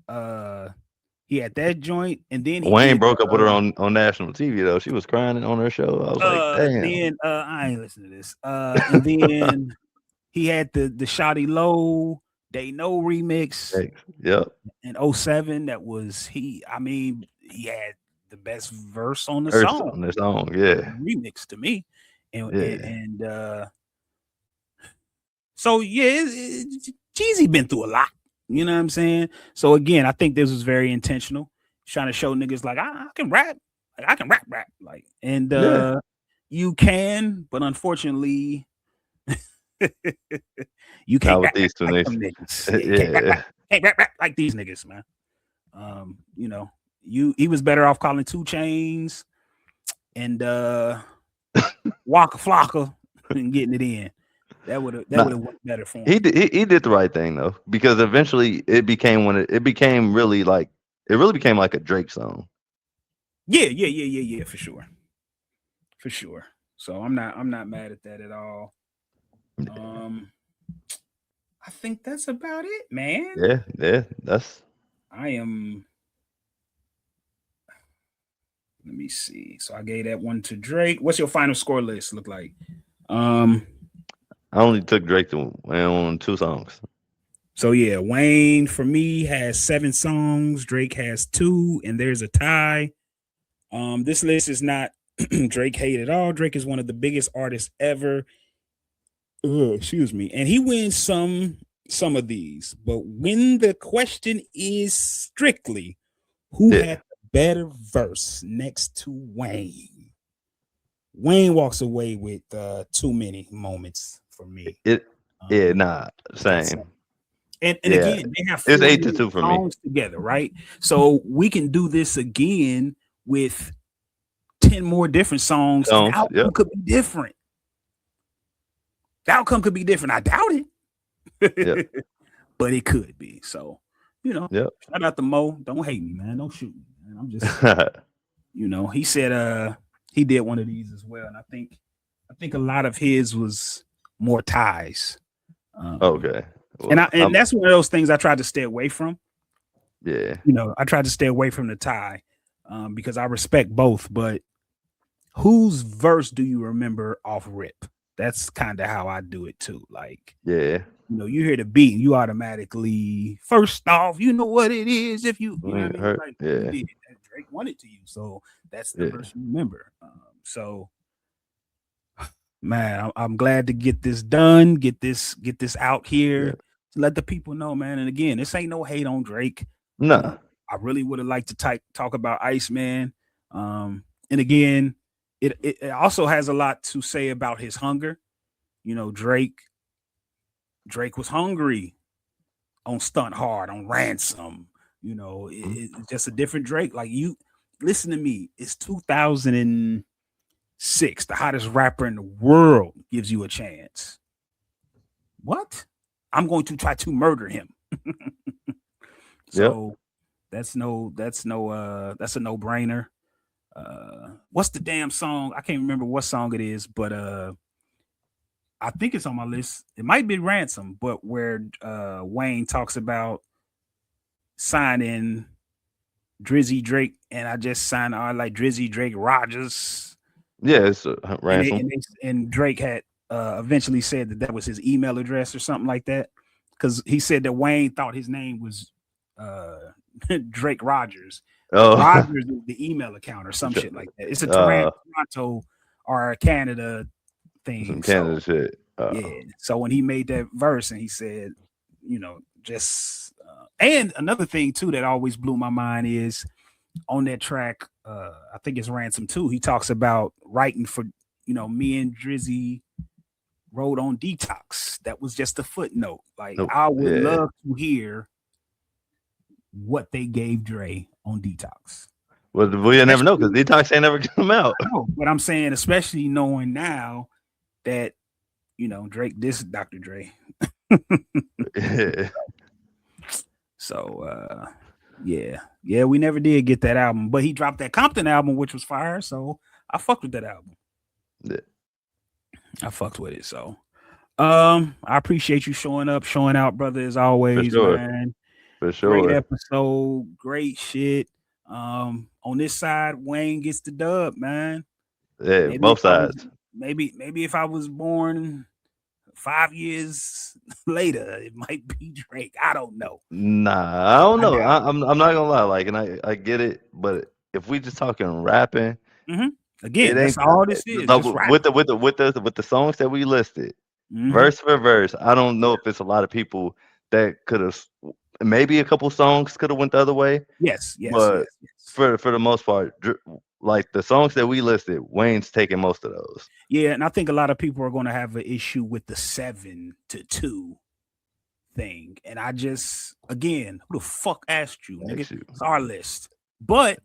he had that joint, and then Wayne broke up with her on national TV though. She was crying on her show. I was like, damn. Then I ain't listening to this. And then he had the Shawty Low They Know remix. Yep. In 07, that was he had the best verse on the song. On the song, yeah. Remix to me. And so yeah, Jeezy been through a lot. You know what I'm saying? So again, I think this was very intentional, trying to show niggas like I can rap. Like I can rap, like, and Yeah. you can, but unfortunately, you Not can't with rap these two like them niggas. niggas. Yeah, you Yeah. can't rap like these niggas, man. You know, he was better off calling 2 Chains and Waka Flocka and getting it in. That would have Nah, worked better for he him. did he did the right thing though, because eventually it became it became really like it really became like a Drake song. Yeah, for sure. So I'm not mad at that at all. Um, I think that's about it, man. Yeah, yeah, that's I am. Let me see. So I gave that one to Drake. What's your final score list look like? Um. I only took Drake to on 2 songs. So yeah, Wayne for me has 7 songs. Drake has 2, and there's a tie. This list is not Drake hate at all. Drake is one of the biggest artists ever. Excuse me, and he wins some of these. But when the question is strictly who Yeah, had the better verse next to Wayne, Wayne walks away with too many moments for me. it yeah, Um, nah, with that same. song. And Yeah, again, they have it's 40 8-2 for me. songs together, right? So we can do this again with 10 more different songs, and the Songs, outcome yep, could be different. The outcome could be different. I doubt yep, it, but it could be. So, yep. shout out to Mo. Don't hate me, man. Don't shoot me, man. I'm just, he said he did one of these as well. And I think a lot of his was more ties. Um, Okay, and well, I and that's one of those things I tried to stay away from. yeah, I tried to stay away from the tie because I respect both. But whose verse do you remember off rip? That's kind of how I do it too. Like, yeah. you hear the beat, and you automatically, first off, you know what it is. If you know what I Ain't mean, hurt. like you Yeah, did, that Drake wanted to you, so that's the yeah, verse you remember. So man, I'm glad to get this done, get this out yeah. here to let the people know, man. And again, this ain't no hate on Drake. Nah, I really would have liked to talk about Iceman. And again, it also has a lot to say about his hunger. Drake was hungry on Stunt Hard, on Ransom. It's just a different Drake. Like, you listen to me, it's 2006. The hottest rapper in the world gives you a chance. What? I'm going to try to murder him. yep. So that's a no-brainer. What's the damn song? I can't remember what song it is, but I think it's on my list. It might be Ransom, but where Wayne talks about signing Drizzy Drake, and I just signed on like Drizzy Drake Rogers, Yeah, it's and ransom. and Drake had eventually said that was his email address or something like that, because he said that Wayne thought his name was uh, Drake Rogers, but Oh, Rogers is the email account or some shit like that. It's a uh, Toronto or a Canada some thing. Canada So shit. yeah. So when he made that verse and he said, just and another thing too that always blew my mind is on that track, I think it's Ransom 2, he talks about writing for, me and Drizzy wrote on Detox. That was just a footnote. Like, Nope. I would Yeah. love to hear what they gave Dre on Detox. Well, we'll never know because Detox ain't never come out. I know, but I'm saying, especially knowing now that, Drake, this is Dr. Dre. Yeah. So yeah, we never did get that album, but he dropped that Compton album, which was fire. So I fucked with that album. Yeah. I fucked with it. So I appreciate you showing up, showing out, brother, as For always, sure. man. For Great sure. episode, great shit. On this side, Wayne gets the dub, man. Yeah, Maybe if both I was sides. maybe if I was born 5 years later, it might be Drake. I don't know. Nah, I don't I know. doubt I'm not gonna lie. Like, and I get it, but if we just talking rapping, it. Mm-hmm. it Again, that's ain't all this is, no, just rap. with the songs that we listed, Mm-hmm. verse for verse. I don't know if it's a lot of people that could have maybe a couple songs could have went the other way, Yes, yes, but yes, yes. for the most part, like the songs that we listed, Wayne's taking most of those. Yeah, and I think a lot of people are going to have an issue with the 7-2 thing. And I just, again, who the fuck asked you, nigga? It's our list. But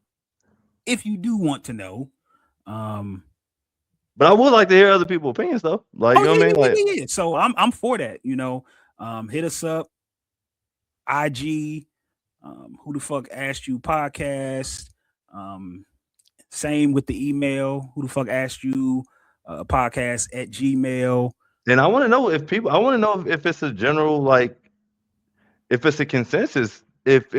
if you do want to know, but I would like to hear other people's opinions though. Like, you know what I mean? Like, yeah. So I'm for that, you know. Hit us up, IG, who the fuck asked you podcast. Same with the email, who the fuck asked you podcast at Gmail. And I want to know if it's a general, like, if it's a consensus, if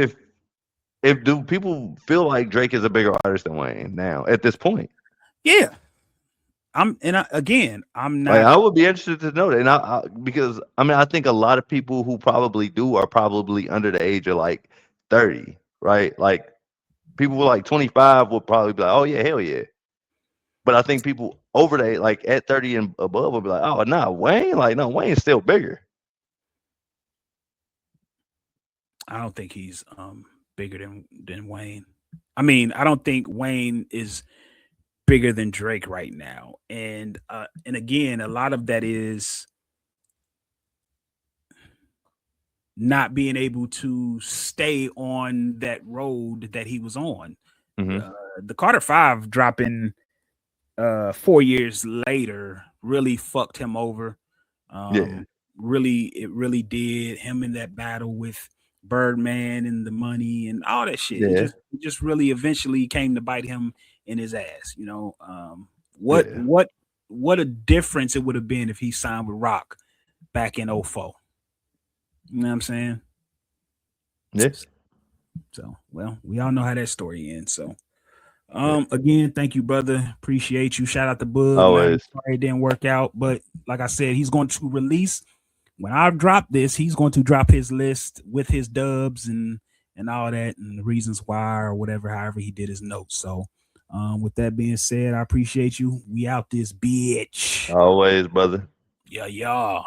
do people feel like Drake is a bigger artist than Wayne now at this point? Yeah. I'm not. Like, I would be interested to know that, and because I mean, I think a lot of people who probably do are probably under the age of like 30, right? Like people who are like 25 will probably be like, oh yeah, hell yeah. But I think people over the age, like at 30 and above, will be like, oh nah, Wayne, like no, Wayne's still bigger. I don't think he's bigger than Wayne. I mean, I don't think Wayne is bigger than Drake right now. And again, a lot of that is not being able to stay on that road that he was on. The Carter 5 dropping 4 years later really fucked him over. It really did. Him in that battle with Birdman and the money and all that shit. It just really eventually came to bite him in his ass. You know, what a difference it would have been if he signed with Rock back in 2004. You know what I'm saying? Yes. So, well, we all know how that story ends. So, again, thank you, brother. Appreciate you. Shout out to Bud. Always. Sorry it didn't work out, but like I said, he's going to release. When I drop this, he's going to drop his list with his dubs and all that and the reasons why or whatever, however he did his notes. So, with that being said, I appreciate you. We out this bitch. Always, brother. Yeah.